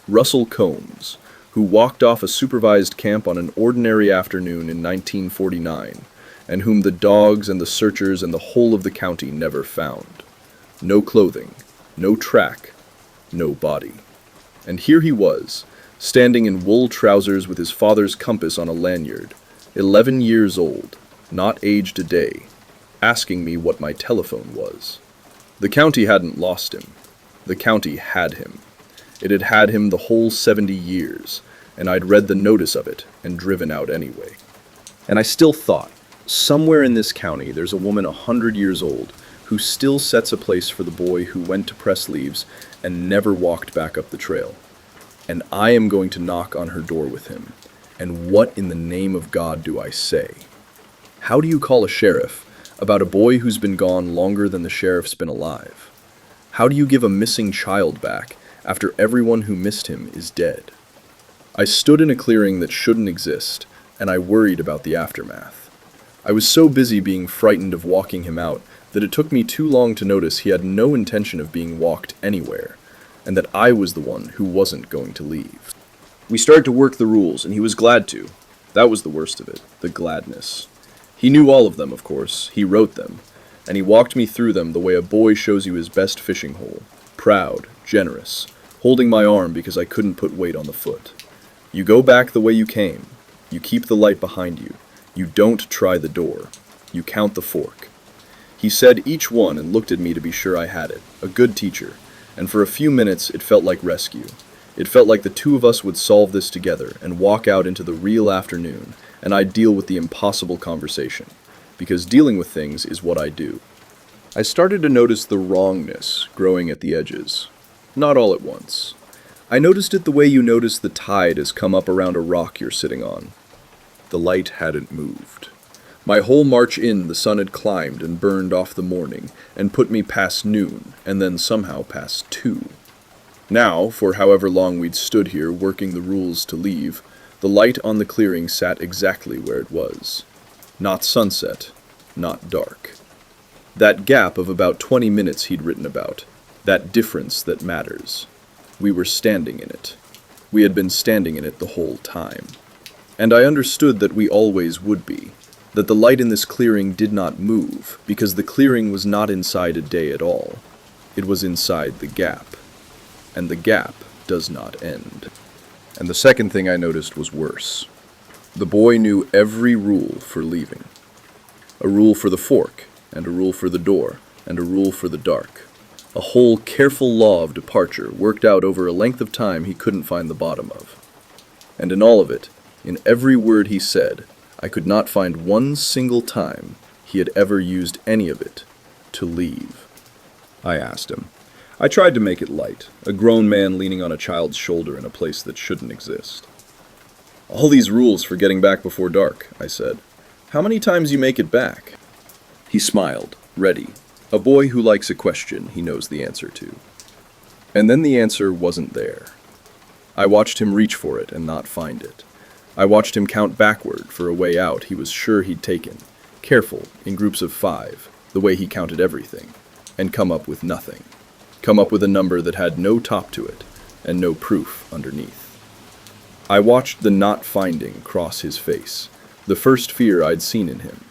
Russell Combs, who walked off a supervised camp on an ordinary afternoon in 1949, and whom the dogs and the searchers and the whole of the county never found. No clothing, no track, no body. And here he was, standing in wool trousers with his father's compass on a lanyard, 11 years old, not aged a day, asking me what my telephone was. The county hadn't lost him. The county had him. It had had him the whole 70 years, and I'd read the notice of it and driven out anyway. And I still thought, somewhere in this county there's a woman 100 years old who still sets a place for the boy who went to press leaves and never walked back up the trail. And I am going to knock on her door with him. And what in the name of God do I say? How do you call a sheriff about a boy who's been gone longer than the sheriff's been alive? How do you give a missing child back after everyone who missed him is dead? I stood in a clearing that shouldn't exist, and I worried about the aftermath. I was so busy being frightened of walking him out that it took me too long to notice he had no intention of being walked anywhere, and that I was the one who wasn't going to leave. We started to work the rules, and he was glad to. That was the worst of it, the gladness. He knew all of them, of course. He wrote them, and he walked me through them the way a boy shows you his best fishing hole, proud, generous, holding my arm because I couldn't put weight on the foot. You go back the way you came. You keep the light behind you. You don't try the door. You count the fork. He said each one and looked at me to be sure I had it. A good teacher. And for a few minutes it felt like rescue. It felt like the two of us would solve this together and walk out into the real afternoon, and I'd deal with the impossible conversation. Because dealing with things is what I do. I started to notice the wrongness growing at the edges. Not all at once. I noticed it the way you notice the tide has come up around a rock you're sitting on. The light hadn't moved. My whole march in, the sun had climbed and burned off the morning and put me past noon, and then somehow past 2. Now, for however long we'd stood here working the rules to leave, the light on the clearing sat exactly where it was. Not sunset, not dark. That gap of about 20 minutes he'd written about, that difference that matters. We were standing in it. We had been standing in it the whole time. And I understood that we always would be, that the light in this clearing did not move, because the clearing was not inside a day at all. It was inside the gap. And the gap does not end. And the second thing I noticed was worse. The boy knew every rule for leaving. A rule for the fork, and a rule for the door, and a rule for the dark. A whole careful law of departure worked out over a length of time he couldn't find the bottom of. And in all of it, in every word he said, I could not find one single time he had ever used any of it to leave. I asked him. I tried to make it light, a grown man leaning on a child's shoulder in a place that shouldn't exist. All these rules for getting back before dark, I said. How many times you make it back? He smiled, ready. A boy who likes a question he knows the answer to. And then the answer wasn't there. I watched him reach for it and not find it. I watched him count backward for a way out he was sure he'd taken, Careful, in groups of 5, the way he counted everything, and come up with nothing. Come up with a number that had no top to it, and no proof underneath. I watched the not finding cross his face, the first fear I'd seen in him,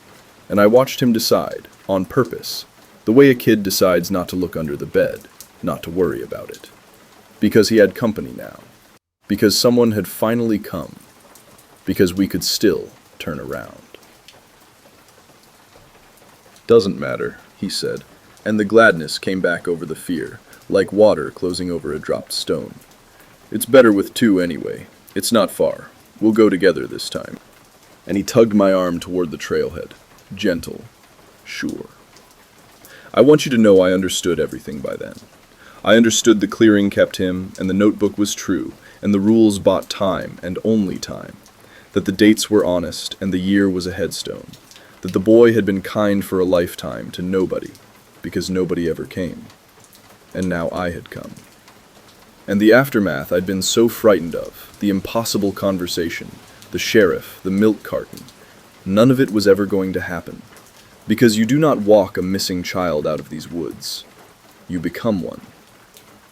and I watched him decide, on purpose, the way a kid decides not to look under the bed, not to worry about it. Because he had company now. Because someone had finally come. Because we could still turn around. "Doesn't matter," he said, and the gladness came back over the fear, like water closing over a dropped stone. "It's better with 2 anyway. It's not far. We'll go together this time." And he tugged my arm toward the trailhead. Gentle. Sure. I want you to know I understood everything by then. I understood the clearing kept him, and the notebook was true, and the rules bought time, and only time. That the dates were honest, and the year was a headstone. That the boy had been kind for a lifetime to nobody, because nobody ever came. And now I had come. And the aftermath I'd been so frightened of, the impossible conversation, the sheriff, the milk carton, none of it was ever going to happen. Because you do not walk a missing child out of these woods. You become one.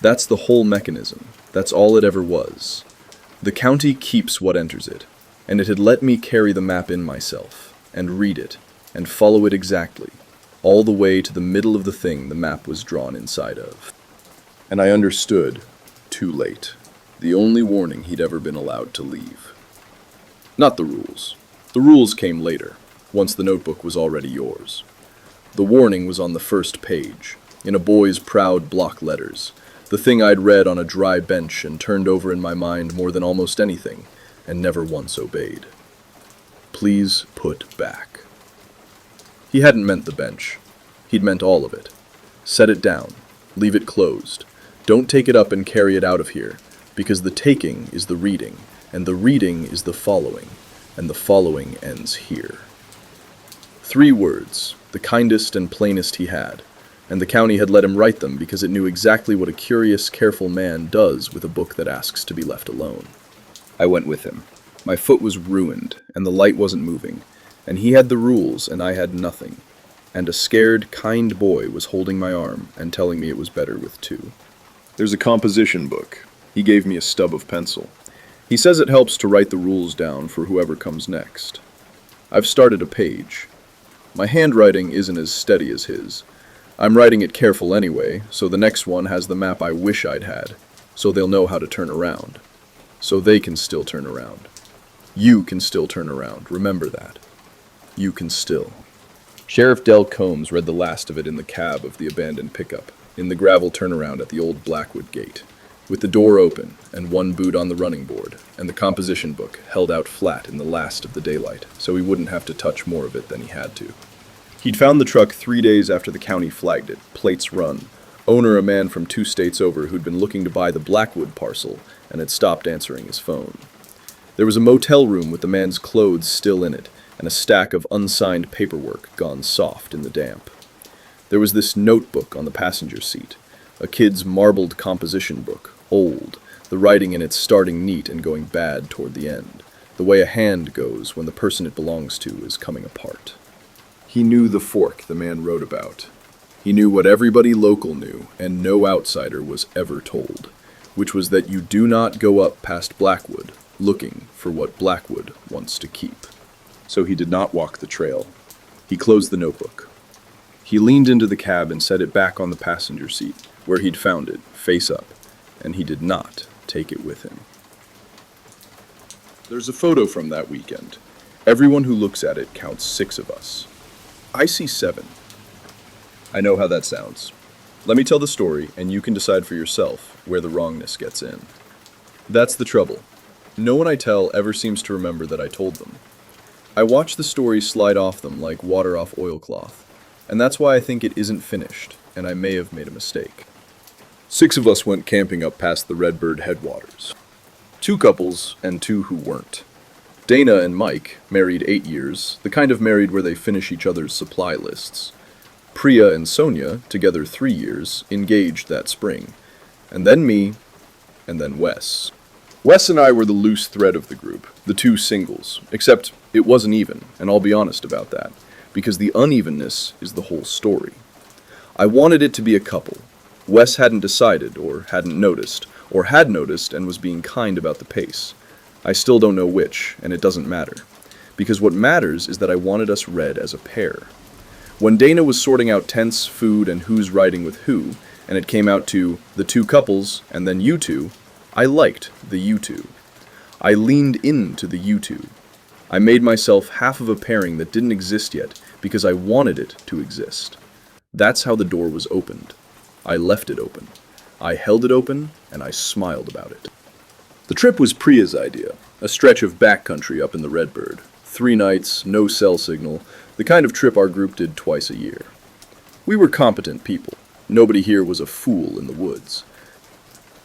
That's the whole mechanism. That's all it ever was. The county keeps what enters it, and it had let me carry the map in myself, and read it, and follow it exactly, all the way to the middle of the thing the map was drawn inside of. And I understood, too late, the only warning he'd ever been allowed to leave. Not the rules. The rules came later, once the notebook was already yours. The warning was on the first page, in a boy's proud block letters, the thing I'd read on a dry bench and turned over in my mind more than almost anything, and never once obeyed. Please put back. He hadn't meant the bench. He'd meant all of it. Set it down. Leave it closed. Don't take it up and carry it out of here, because the taking is the reading, and the reading is the following, and the following ends here. 3 words, the kindest and plainest he had, and the county had let him write them because it knew exactly what a curious, careful man does with a book that asks to be left alone. I went with him. My foot was ruined, and the light wasn't moving, and he had the rules, and I had nothing. And a scared, kind boy was holding my arm and telling me it was better with 2. There's a composition book. He gave me a stub of pencil. He says it helps to write the rules down for whoever comes next. I've started a page. My handwriting isn't as steady as his. I'm writing it careful anyway, so the next one has the map I wish I'd had, so they'll know how to turn around. So they can still turn around. You can still turn around, remember that. You can still. Sheriff Del Combs read the last of it in the cab of the abandoned pickup, in the gravel turnaround at the old Blackwood gate, with the door open and one boot on the running board, and the composition book held out flat in the last of the daylight, so he wouldn't have to touch more of it than he had to. He'd found the truck 3 days after the county flagged it, plates run. Owner a man from 2 states over who'd been looking to buy the Blackwood parcel and had stopped answering his phone. There was a motel room with the man's clothes still in it, and a stack of unsigned paperwork gone soft in the damp. There was this notebook on the passenger seat, a kid's marbled composition book, old, the writing in it starting neat and going bad toward the end, the way a hand goes when the person it belongs to is coming apart. He knew the fork the man wrote about. He knew what everybody local knew, and no outsider was ever told, which was that you do not go up past Blackwood looking for what Blackwood wants to keep. So he did not walk the trail. He closed the notebook. He leaned into the cab and set it back on the passenger seat, where he'd found it, face up, and he did not take it with him. There's a photo from that weekend. Everyone who looks at it counts 6 of us. I see 7. I know how that sounds. Let me tell the story, and you can decide for yourself where the wrongness gets in. That's the trouble. No one I tell ever seems to remember that I told them. I watch the story slide off them like water off oilcloth, and that's why I think it isn't finished, and I may have made a mistake. 6 of us went camping up past the Redbird headwaters. 2 couples and 2 who weren't. Dana and Mike, married 8 years, the kind of married where they finish each other's supply lists. Priya and Sonia, together 3 years, engaged that spring. And then me, and then Wes. Wes and I were the loose thread of the group, the 2 singles, except it wasn't even, and I'll be honest about that. because the unevenness is the whole story. I wanted it to be a couple. Wes hadn't decided, or hadn't noticed, or had noticed and was being kind about the pace. I still don't know which, and it doesn't matter. Because what matters is that I wanted us read as a pair. When Dana was sorting out tents, food, and who's riding with who, and it came out to the two couples and then you two, I liked the you two. I leaned into the you two. I made myself half of a pairing that didn't exist yet because I wanted it to exist. That's how the door was opened. I left it open. I held it open, and I smiled about it. The trip was Priya's idea, a stretch of backcountry up in the Redbird. 3 nights, no cell signal, the kind of trip our group did twice a year. We were competent people. Nobody here was a fool in the woods.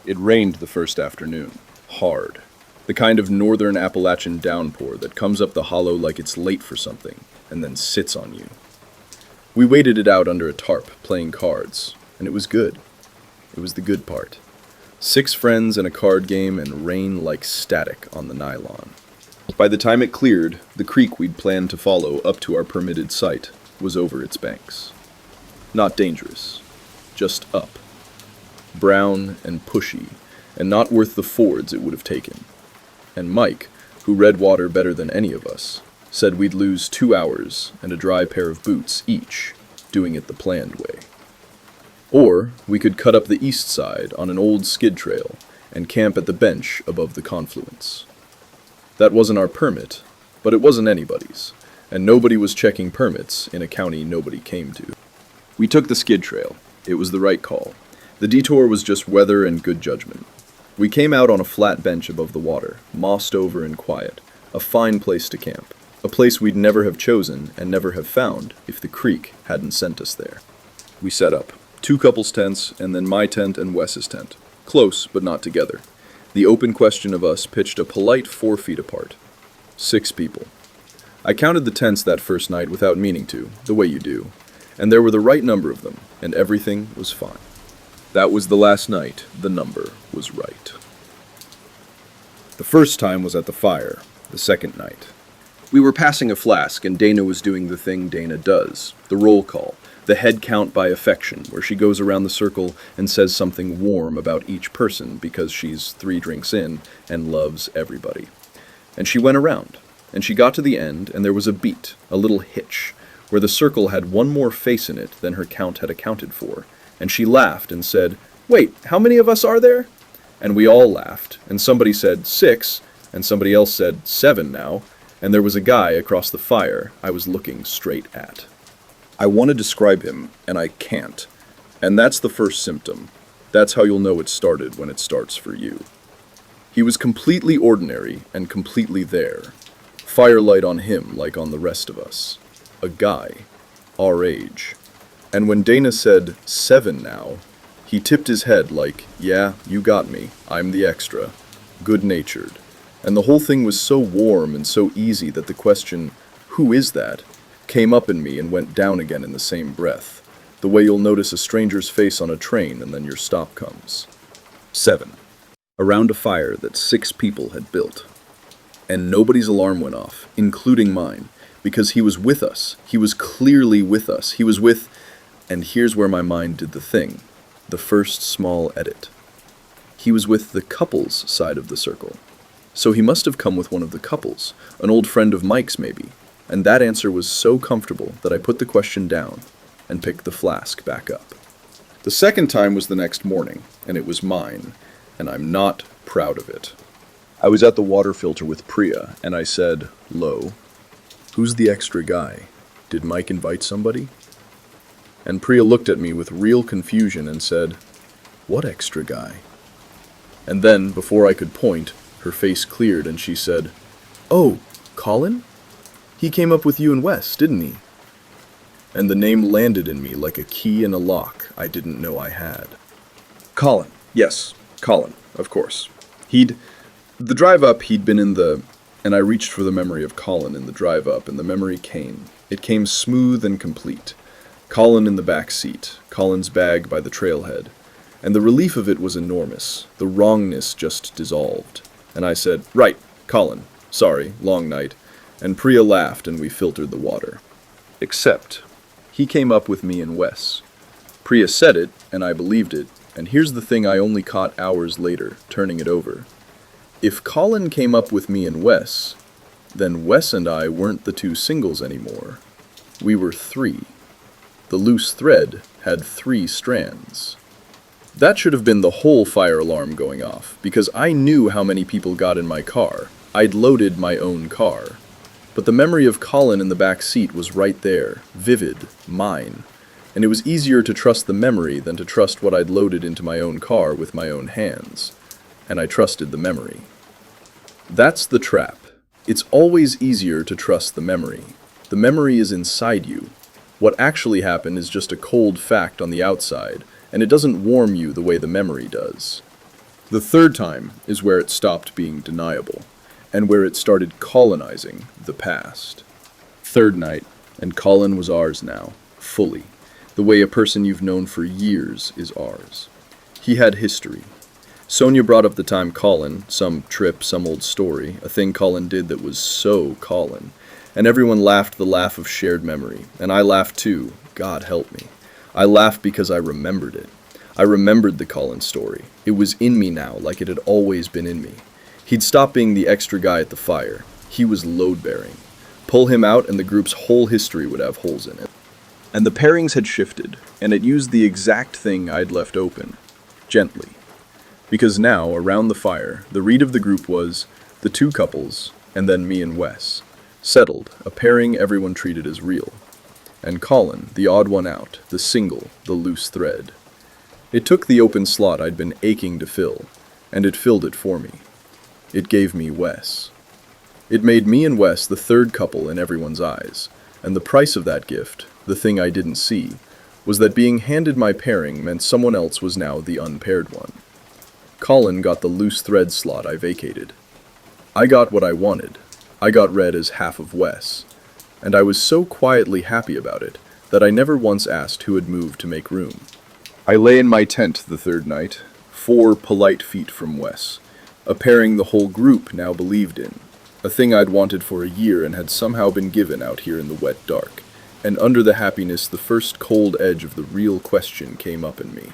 It rained the first afternoon. Hard. The kind of northern Appalachian downpour that comes up the hollow like it's late for something, and then sits on you. We waited it out under a tarp, playing cards, and it was good. It was the good part. 6 friends and a card game and rain like static on the nylon. By the time it cleared, the creek we'd planned to follow up to our permitted site was over its banks. Not dangerous, just up. Brown and pushy, and not worth the fords it would have taken. And Mike, who read water better than any of us, said we'd lose 2 hours and a dry pair of boots each, doing it the planned way. Or we could cut up the east side on an old skid trail and camp at the bench above the confluence. That wasn't our permit, but it wasn't anybody's, and nobody was checking permits in a county nobody came to. We took the skid trail. It was the right call. The detour was just weather and good judgment. We came out on a flat bench above the water, mossed over and quiet, a fine place to camp, a place we'd never have chosen and never have found if the creek hadn't sent us there. We set up. 2 couples' tents, and then my tent and Wes's tent. Close, but not together. The open question of us pitched a polite 4 feet apart. 6 people. I counted the tents that first night without meaning to, the way you do, and there were the right number of them, and everything was fine. That was the last night. The number was right. The first time was at the fire, the second night. We were passing a flask, and Dana was doing the thing Dana does, the roll call. The head count by affection, where she goes around the circle and says something warm about each person because she's 3 drinks in and loves everybody. And she went around, and she got to the end, and there was a beat, a little hitch, where the circle had one more face in it than her count had accounted for, and she laughed and said, "Wait, how many of us are there?" And we all laughed, and somebody said 6, and somebody else said 7 now, and there was a guy across the fire I was looking straight at. I want to describe him, and I can't. And that's the first symptom. That's how you'll know it started when it starts for you. He was completely ordinary and completely there. Firelight on him like on the rest of us. A guy. Our age. And when Dana said 7 now, he tipped his head like, "Yeah, you got me. I'm the extra." Good-natured. And the whole thing was so warm and so easy that the question, "Who is that?" came up in me and went down again in the same breath, the way you'll notice a stranger's face on a train and then your stop comes. 7. Around a fire that 6 people had built. And nobody's alarm went off, including mine, because he was with us. He was clearly with us. He was with, and here's where my mind did the thing, the first small edit. He was with the couple's side of the circle. So he must have come with one of the couples, an old friend of Mike's maybe. And that answer was so comfortable that I put the question down and picked the flask back up. The second time was the next morning, and it was mine, and I'm not proud of it. I was at the water filter with Priya, and I said, low, "Who's the extra guy? Did Mike invite somebody?" And Priya looked at me with real confusion and said, "What extra guy?" And then, before I could point, her face cleared and she said, "Oh, Colin? He came up with you and Wes, didn't he?" And the name landed in me like a key in a lock I didn't know I had. Colin. Yes, Colin, of course. The drive up, he'd been in the... And I reached for the memory of Colin in the drive up, and the memory came. It came smooth and complete. Colin in the back seat, Colin's bag by the trailhead. And the relief of it was enormous. The wrongness just dissolved. And I said, "Right, Colin. Sorry, long night." And Priya laughed and we filtered the water. Except, he came up with me and Wes. Priya said it, and I believed it, and here's the thing I only caught hours later, turning it over. If Colin came up with me and Wes, then Wes and I weren't the two singles anymore. We were three. The loose thread had 3 strands. That should have been the whole fire alarm going off, because I knew how many people got in my car. I'd loaded my own car. But the memory of Colin in the back seat was right there, vivid, mine. And it was easier to trust the memory than to trust what I'd loaded into my own car with my own hands. And I trusted the memory. That's the trap. It's always easier to trust the memory. The memory is inside you. What actually happened is just a cold fact on the outside, and it doesn't warm you the way the memory does. The third time is where it stopped being deniable, and where it started colonizing the past. Third night, and Colin was ours now, fully, the way a person you've known for years is ours. He had history. Sonia brought up the time Colin, some trip, some old story, a thing Colin did that was so Colin, and everyone laughed the laugh of shared memory, and I laughed too, God help me. I laughed because I remembered it. I remembered the Colin story. It was in me now, like it had always been in me. He'd stopped being the extra guy at the fire. He was load-bearing. Pull him out and the group's whole history would have holes in it. And the pairings had shifted, and it used the exact thing I'd left open. Gently. Because now, around the fire, the read of the group was the 2 couples, and then me and Wes. Settled, a pairing everyone treated as real. And Colin, the odd one out, the single, the loose thread. It took the open slot I'd been aching to fill, and it filled it for me. It gave me Wes. It made me and Wes the 3rd couple in everyone's eyes, and the price of that gift, the thing I didn't see, was that being handed my pairing meant someone else was now the unpaired one. Colin got the loose thread slot I vacated. I got what I wanted. I got read as half of Wes, and I was so quietly happy about it that I never once asked who had moved to make room. I lay in my tent the 3rd night, 4 polite feet from Wes, a pairing the whole group now believed in, a thing I'd wanted for a year and had somehow been given out here in the wet dark, and under the happiness the first cold edge of the real question came up in me.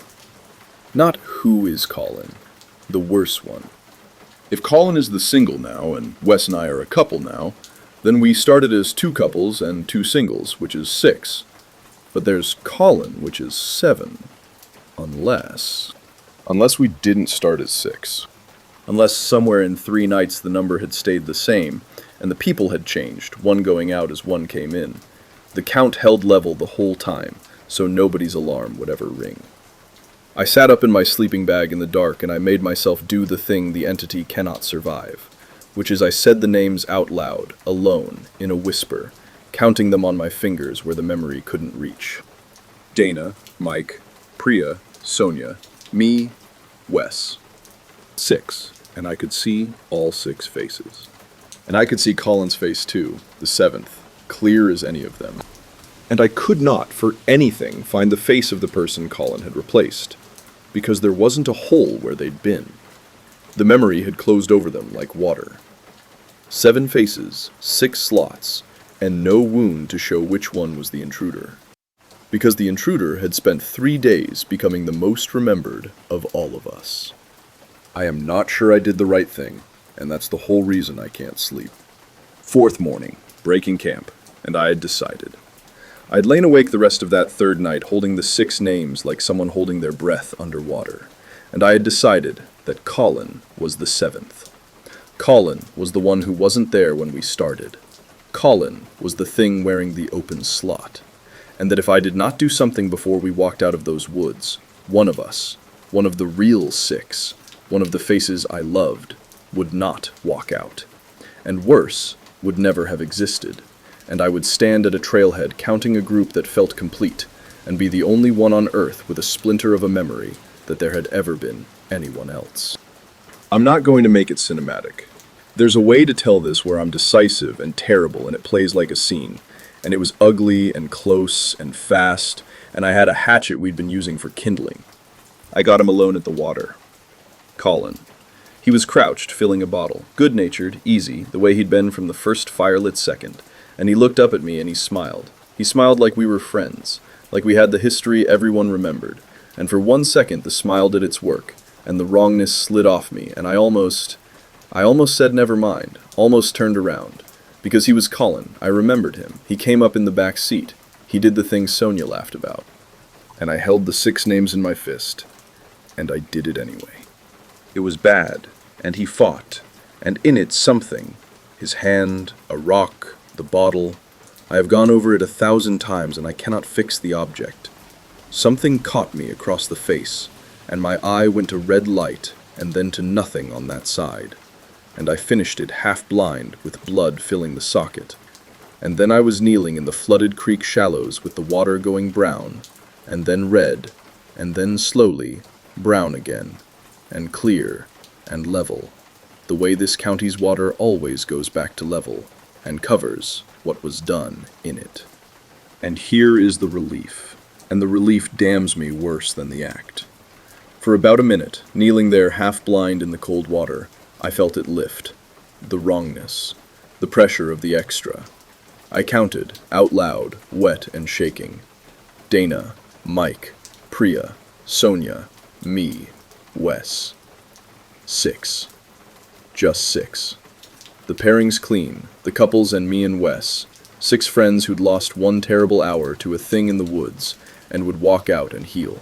Not who is Colin, the worse one. If Colin is the single now, and Wes and I are a couple now, then we started as 2 couples and 2 singles, which is 6. But there's Colin, which is 7. Unless we didn't start as 6. Unless somewhere in 3 nights the number had stayed the same, and the people had changed, one going out as one came in. The count held level the whole time, so nobody's alarm would ever ring. I sat up in my sleeping bag in the dark and I made myself do the thing the entity cannot survive, which is I said the names out loud, alone, in a whisper, counting them on my fingers where the memory couldn't reach. Dana, Mike, Priya, Sonia, me, Wes. 6, and I could see all 6 faces. And I could see Colin's face too, the 7th, clear as any of them. And I could not, for anything, find the face of the person Colin had replaced, because there wasn't a hole where they'd been. The memory had closed over them like water. 7 faces, 6 slots, and no wound to show which one was the intruder. Because the intruder had spent 3 days becoming the most remembered of all of us. I am not sure I did the right thing, and that's the whole reason I can't sleep. 4th morning, breaking camp, and I had decided. I'd lain awake the rest of that 3rd night holding the 6 names like someone holding their breath underwater, and I had decided that Colin was the 7th. Colin was the one who wasn't there when we started. Colin was the thing wearing the open slot, and that if I did not do something before we walked out of those woods, one of us, one of the real 6, one of the faces I loved, would not walk out, and worse, would never have existed. And I would stand at a trailhead counting a group that felt complete, and be the only one on Earth with a splinter of a memory that there had ever been anyone else. I'm not going to make it cinematic. There's a way to tell this where I'm decisive and terrible and it plays like a scene, and it was ugly and close and fast, and I had a hatchet we'd been using for kindling. I got him alone at the water. Colin. He was crouched, filling a bottle, good-natured, easy, the way he'd been from the first firelit second, and he looked up at me and he smiled. He smiled like we were friends, like we had the history everyone remembered, and for 1 second the smile did its work, and the wrongness slid off me, and I almost said never mind, almost turned around. Because he was Colin, I remembered him. He came up in the back seat. He did the thing Sonia laughed about. And I held the 6 names in my fist, and I did it anyway. It was bad, and he fought, and in it something. His hand, a rock, the bottle. I have gone over it 1,000 times, and I cannot fix the object. Something caught me across the face, and my eye went to red light, and then to nothing on that side. And I finished it half blind, with blood filling the socket. And then I was kneeling in the flooded creek shallows with the water going brown, and then red, and then slowly brown again, and clear, and level, the way this county's water always goes back to level, and covers what was done in it. And here is the relief, and the relief damns me worse than the act. For about a minute, kneeling there half-blind in the cold water, I felt it lift, the wrongness, the pressure of the extra. I counted, out loud, wet and shaking. Dana, Mike, Priya, Sonia, me, Wes. 6. Just 6. The pairings clean, the couples and me and Wes. 6 friends who'd lost one terrible hour to a thing in the woods and would walk out and heal.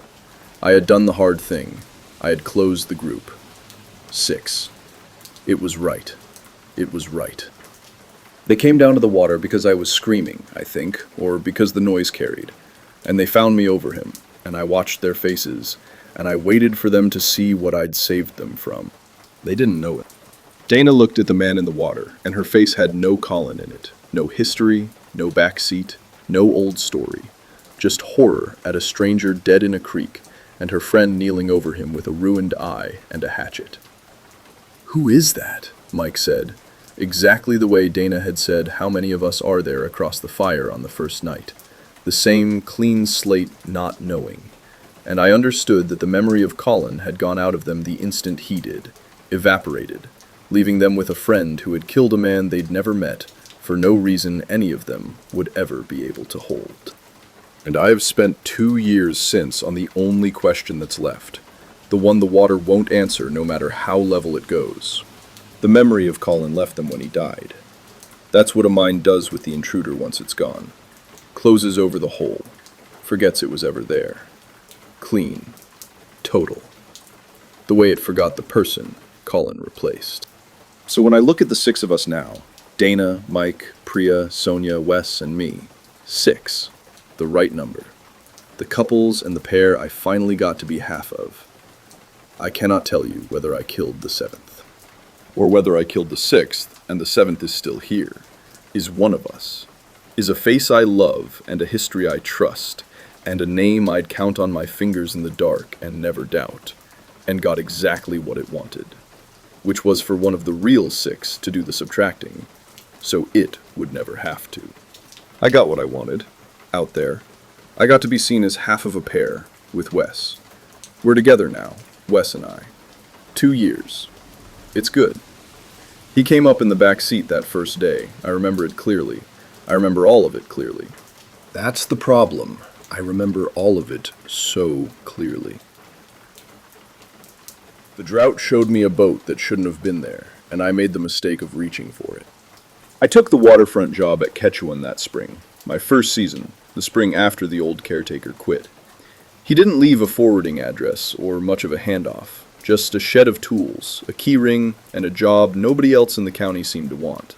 I had done the hard thing. I had closed the group. 6. It was right. It was right. They came down to the water because I was screaming, I think, or because the noise carried, and they found me over him, and I watched their faces, and I waited for them to see what I'd saved them from. They didn't know it. Dana looked at the man in the water, and her face had no Colin in it, no history, no backseat, no old story, just horror at a stranger dead in a creek, and her friend kneeling over him with a ruined eye and a hatchet. "Who is that?" Mike said, exactly the way Dana had said how many of us are there across the fire on the first night. The same clean slate not knowing. And I understood that the memory of Colin had gone out of them the instant he did, evaporated, leaving them with a friend who had killed a man they'd never met, for no reason any of them would ever be able to hold. And I have spent 2 years since on the only question that's left, the one the water won't answer no matter how level it goes. The memory of Colin left them when he died. That's what a mind does with the intruder once it's gone. Closes over the hole, forgets it was ever there. Clean. Total. The way it forgot the person Colin replaced. So when I look at the 6 of us now, Dana, Mike, Priya, Sonia, Wes, and me, 6. The right number. The couples and the pair I finally got to be half of. I cannot tell you whether I killed the 7th. Or whether I killed the 6th and the 7th is still here. Is one of us. Is a face I love and a history I trust, and a name I'd count on my fingers in the dark and never doubt, and got exactly what it wanted. Which was for one of the real 6 to do the subtracting, so it would never have to. I got what I wanted. Out there. I got to be seen as half of a pair with Wes. We're together now, Wes and I. 2 years. It's good. He came up in the back seat that first day. I remember it clearly. I remember all of it clearly. That's the problem. I remember all of it so clearly. The drought showed me a boat that shouldn't have been there, and I made the mistake of reaching for it. I took the waterfront job at Quechuan that spring, my first season, the spring after the old caretaker quit. He didn't leave a forwarding address or much of a handoff, just a shed of tools, a key ring, and a job nobody else in the county seemed to want.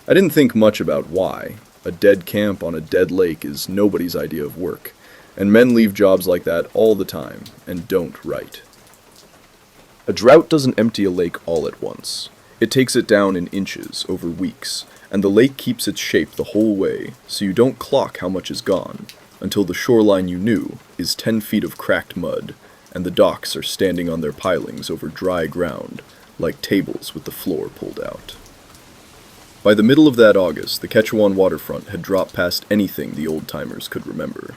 I didn't think much about why. A dead camp on a dead lake is nobody's idea of work, and men leave jobs like that all the time and don't write. A drought doesn't empty a lake all at once. It takes it down in inches over weeks, and the lake keeps its shape the whole way, so you don't clock how much is gone, until the shoreline you knew is 10 feet of cracked mud, and the docks are standing on their pilings over dry ground, like tables with the floor pulled out. By the middle of that August, the Quechuan waterfront had dropped past anything the old-timers could remember.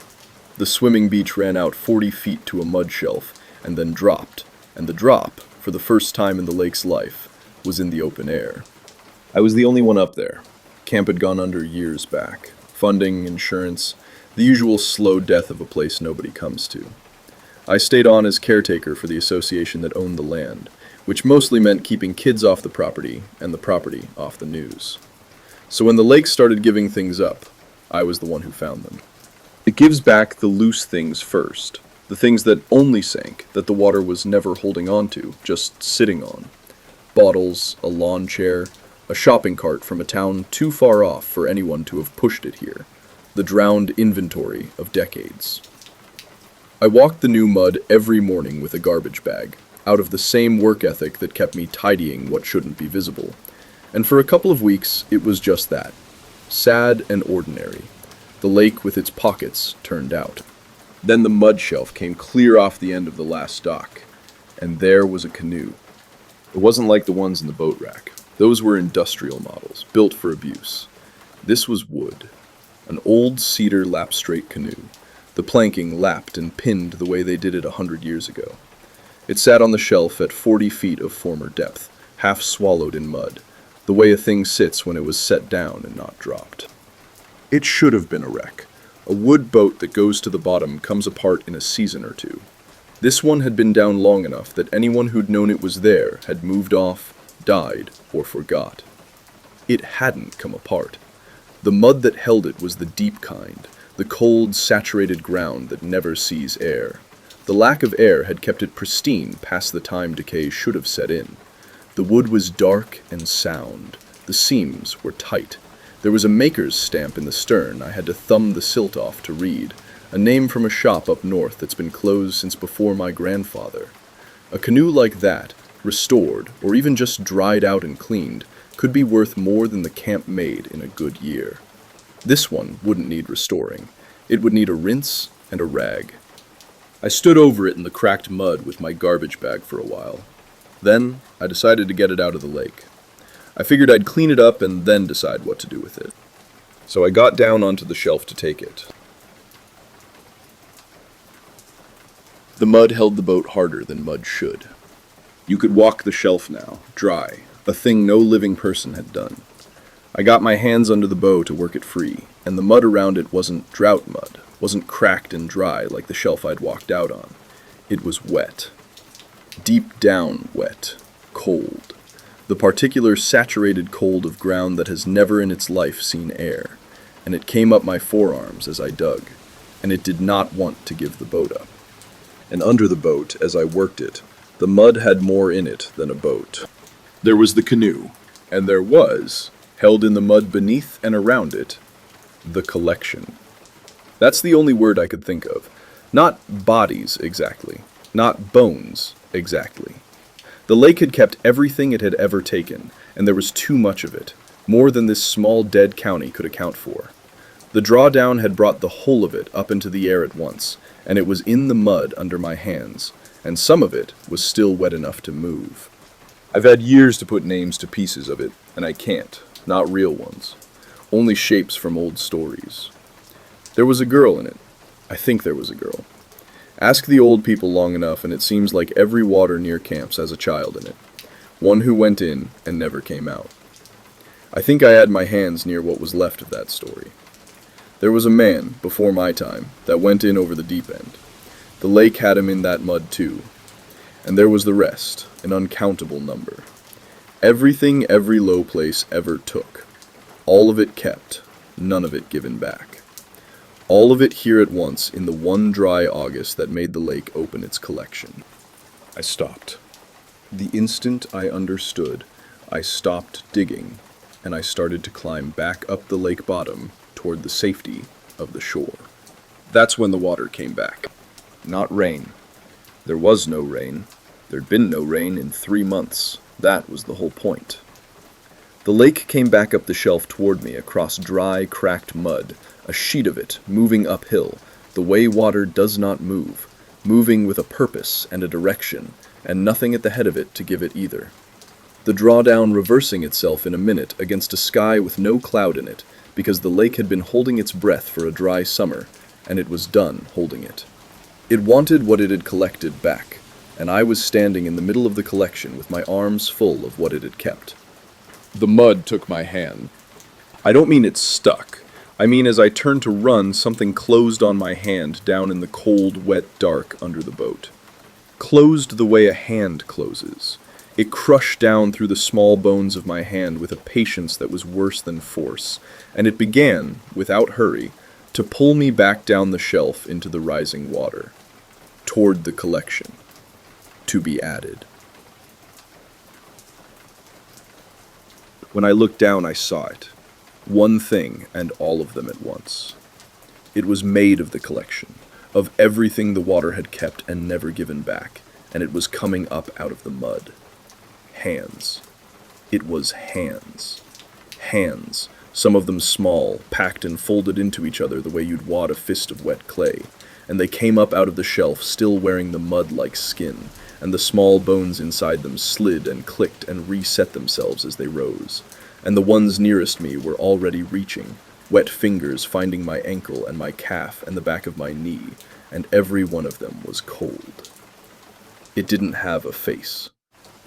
The swimming beach ran out 40 feet to a mud shelf, and then dropped, and the drop, for the first time in the lake's life, was in the open air. I was the only one up there. Camp had gone under years back. funding, insurance, the usual slow death of a place nobody comes to. I stayed on as caretaker for the association that owned the land, which mostly meant keeping kids off the property and the property off the news. So when the lake started giving things up, I was the one who found them. It gives back the loose things first, the things that only sank, that the water was never holding on to, just sitting on. Bottles, a lawn chair, a shopping cart from a town too far off for anyone to have pushed it here. The drowned inventory of decades. I walked the new mud every morning with a garbage bag, out of the same work ethic that kept me tidying what shouldn't be visible. And for a couple of weeks, it was just that. Sad and ordinary. The lake with its pockets turned out. Then the mud shelf came clear off the end of the last dock, and there was a canoe. It wasn't like the ones in the boat rack. Those were industrial models, built for abuse. This was wood. An old cedar lap-straight canoe. The planking lapped and pinned the way they did it 100 years ago. It sat on the shelf at 40 feet of former depth, half swallowed in mud, the way a thing sits when it was set down and not dropped. It should have been a wreck. A wood boat that goes to the bottom comes apart in a season or two. This one had been down long enough that anyone who'd known it was there had moved off, died, or forgot. It hadn't come apart. The mud that held it was the deep kind, the cold, saturated ground that never sees air. The lack of air had kept it pristine past the time decay should have set in. The wood was dark and sound. The seams were tight. There was a maker's stamp in the stern I had to thumb the silt off to read, a name from a shop up north that's been closed since before my grandfather. A canoe like that, restored, or even just dried out and cleaned, could be worth more than the camp made in a good year. This one wouldn't need restoring. It would need a rinse and a rag. I stood over it in the cracked mud with my garbage bag for a while. Then, I decided to get it out of the lake. I figured I'd clean it up and then decide what to do with it. So I got down onto the shelf to take it. The mud held the boat harder than mud should. You could walk the shelf now, dry, a thing no living person had done. I got my hands under the bow to work it free, and the mud around it wasn't drought mud, wasn't cracked and dry like the shelf I'd walked out on. It was wet. Deep down wet. Cold. The particular saturated cold of ground that has never in its life seen air, and it came up my forearms as I dug, and it did not want to give the boat up. And under the boat, as I worked it, the mud had more in it than a boat. There was the canoe, and there was, held in the mud beneath and around it, the collection. That's the only word I could think of. Not bodies, exactly. Not bones, exactly. The lake had kept everything it had ever taken, and there was too much of it, more than this small dead county could account for. The drawdown had brought the whole of it up into the air at once, and it was in the mud under my hands, and some of it was still wet enough to move. I've had years to put names to pieces of it, and I can't. Not real ones. Only shapes from old stories. There was a girl in it. I think there was a girl. Ask the old people long enough and it seems like every water near camps has a child in it. One who went in and never came out. I think I had my hands near what was left of that story. There was a man, before my time, that went in over the deep end. The lake had him in that mud too. And there was the rest, an uncountable number. Everything every low place ever took. All of it kept, none of it given back. All of it here at once in the one dry August that made the lake open its collection. I stopped. The instant I understood, I stopped digging, and I started to climb back up the lake bottom toward the safety of the shore. That's when the water came back. Not rain. There was no rain. There'd been no rain in 3 months. That was the whole point. The lake came back up the shelf toward me across dry, cracked mud, a sheet of it, moving uphill, the way water does not move, moving with a purpose and a direction, and nothing at the head of it to give it either. The drawdown reversing itself in a minute against a sky with no cloud in it, because the lake had been holding its breath for a dry summer, and it was done holding it. It wanted what it had collected back, and I was standing in the middle of the collection with my arms full of what it had kept. The mud took my hand. I don't mean it stuck. I mean, as I turned to run, something closed on my hand down in the cold, wet dark under the boat. Closed the way a hand closes. It crushed down through the small bones of my hand with a patience that was worse than force, and it began, without hurry, to pull me back down the shelf into the rising water, toward the collection, to be added. When I looked down, I saw it. One thing, and all of them at once. It was made of the collection, of everything the water had kept and never given back, and it was coming up out of the mud. Hands. It was hands. Hands, some of them small, packed and folded into each other the way you'd wad a fist of wet clay, and they came up out of the shelf still wearing the mud-like skin, and the small bones inside them slid and clicked and reset themselves as they rose. And the ones nearest me were already reaching, wet fingers finding my ankle and my calf and the back of my knee, and every one of them was cold. It didn't have a face.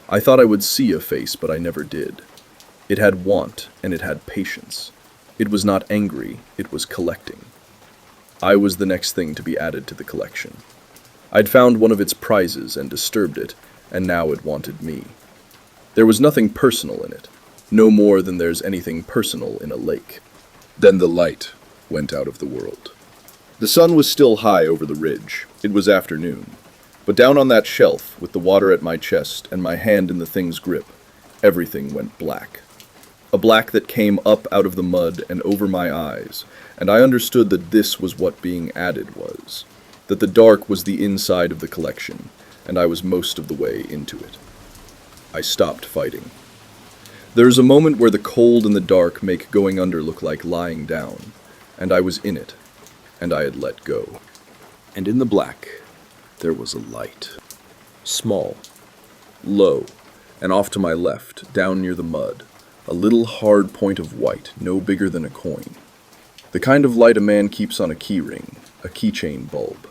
I thought I would see a face, but I never did. It had want, and it had patience. It was not angry, it was collecting. I was the next thing to be added to the collection. I'd found one of its prizes and disturbed it, and now it wanted me. There was nothing personal in it. No more than there's anything personal in a lake. Then the light went out of the world. The sun was still high over the ridge. It was afternoon. But down on that shelf, with the water at my chest and my hand in the thing's grip, everything went black. A black that came up out of the mud and over my eyes, and I understood that this was what being added was. That the dark was the inside of the collection, and I was most of the way into it. I stopped fighting. There is a moment where the cold and the dark make going under look like lying down, and I was in it, and I had let go. And in the black, there was a light. Small, low, and off to my left, down near the mud, a little hard point of white, no bigger than a coin. The kind of light a man keeps on a key ring, a keychain bulb.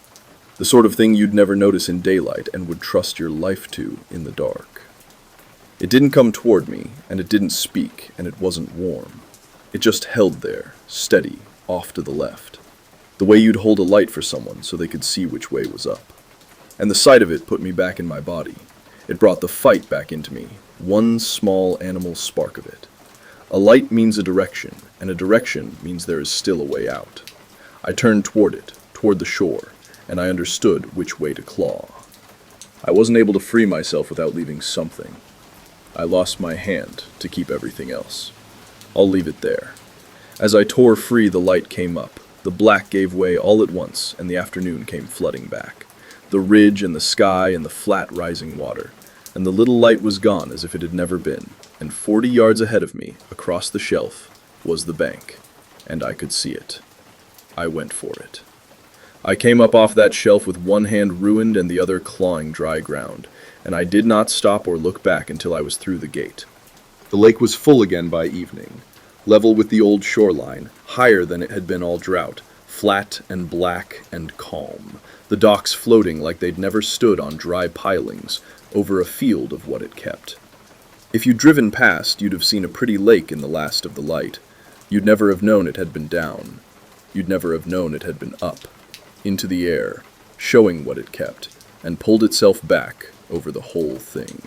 The sort of thing you'd never notice in daylight and would trust your life to in the dark. It didn't come toward me, and it didn't speak, and it wasn't warm. It just held there, steady, off to the left. The way you'd hold a light for someone so they could see which way was up. And the sight of it put me back in my body. It brought the fight back into me, one small animal spark of it. A light means a direction, and a direction means there is still a way out. I turned toward it, toward the shore, and I understood which way to claw. I wasn't able to free myself without leaving something. I lost my hand to keep everything else. I'll leave it there. As I tore free, the light came up. The black gave way all at once, and the afternoon came flooding back. The ridge and the sky and the flat rising water. And the little light was gone as if it had never been. And 40 yards ahead of me, across the shelf, was the bank. And I could see it. I went for it. I came up off that shelf with one hand ruined and the other clawing dry ground, and I did not stop or look back until I was through the gate. The lake was full again by evening, level with the old shoreline, higher than it had been all drought, flat and black and calm, the docks floating like they'd never stood on dry pilings over a field of what it kept. If you'd driven past, you'd have seen a pretty lake in the last of the light. You'd never have known it had been down. You'd never have known it had been up, into the air, showing what it kept, and pulled itself back over the whole thing.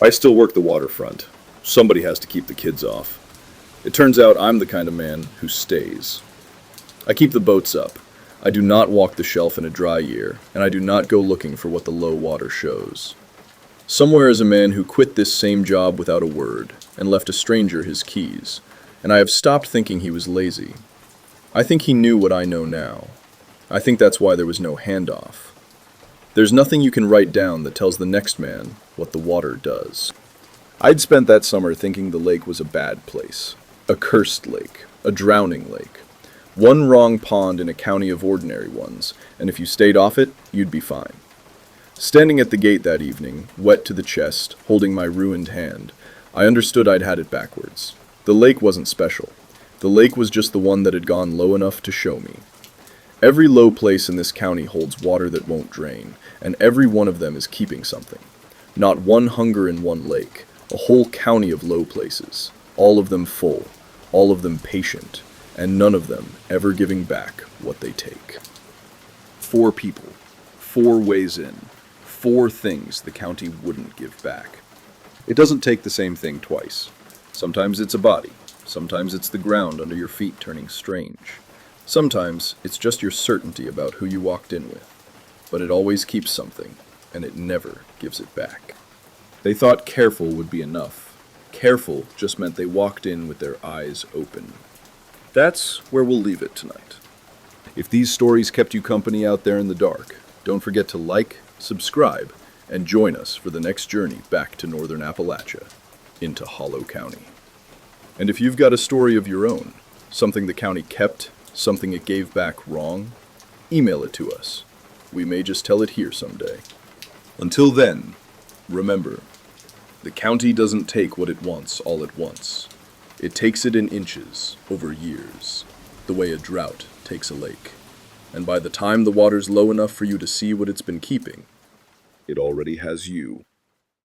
I still work the waterfront. Somebody has to keep the kids off. It turns out I'm the kind of man who stays. I keep the boats up. I do not walk the shelf in a dry year, and I do not go looking for what the low water shows. Somewhere is a man who quit this same job without a word, and left a stranger his keys, and I have stopped thinking he was lazy. I think he knew what I know now. I think that's why there was no handoff. There's nothing you can write down that tells the next man what the water does. I'd spent that summer thinking the lake was a bad place, a cursed lake, a drowning lake. One wrong pond in a county of ordinary ones, and if you stayed off it, you'd be fine. Standing at the gate that evening, wet to the chest, holding my ruined hand, I understood I'd had it backwards. The lake wasn't special. The lake was just the one that had gone low enough to show me. Every low place in this county holds water that won't drain, and every one of them is keeping something. Not one hunger in one lake, a whole county of low places, all of them full, all of them patient, and none of them ever giving back what they take. 4 people, 4 ways in, 4 things the county wouldn't give back. It doesn't take the same thing twice. Sometimes it's a body, sometimes it's the ground under your feet turning strange. Sometimes it's just your certainty about who you walked in with, but it always keeps something, and it never gives it back. They thought careful would be enough. Careful just meant they walked in with their eyes open. That's where we'll leave it tonight. If these stories kept you company out there in the dark, don't forget to like, subscribe, and join us for the next journey back to northern Appalachia, into Hollow County. And if you've got a story of your own, something the county kept, something it gave back wrong, email it to us. We may just tell it here someday. Until then, remember, the county doesn't take what it wants all at once. It takes it in inches over years, the way a drought takes a lake. And by the time the water's low enough for you to see what it's been keeping, it already has you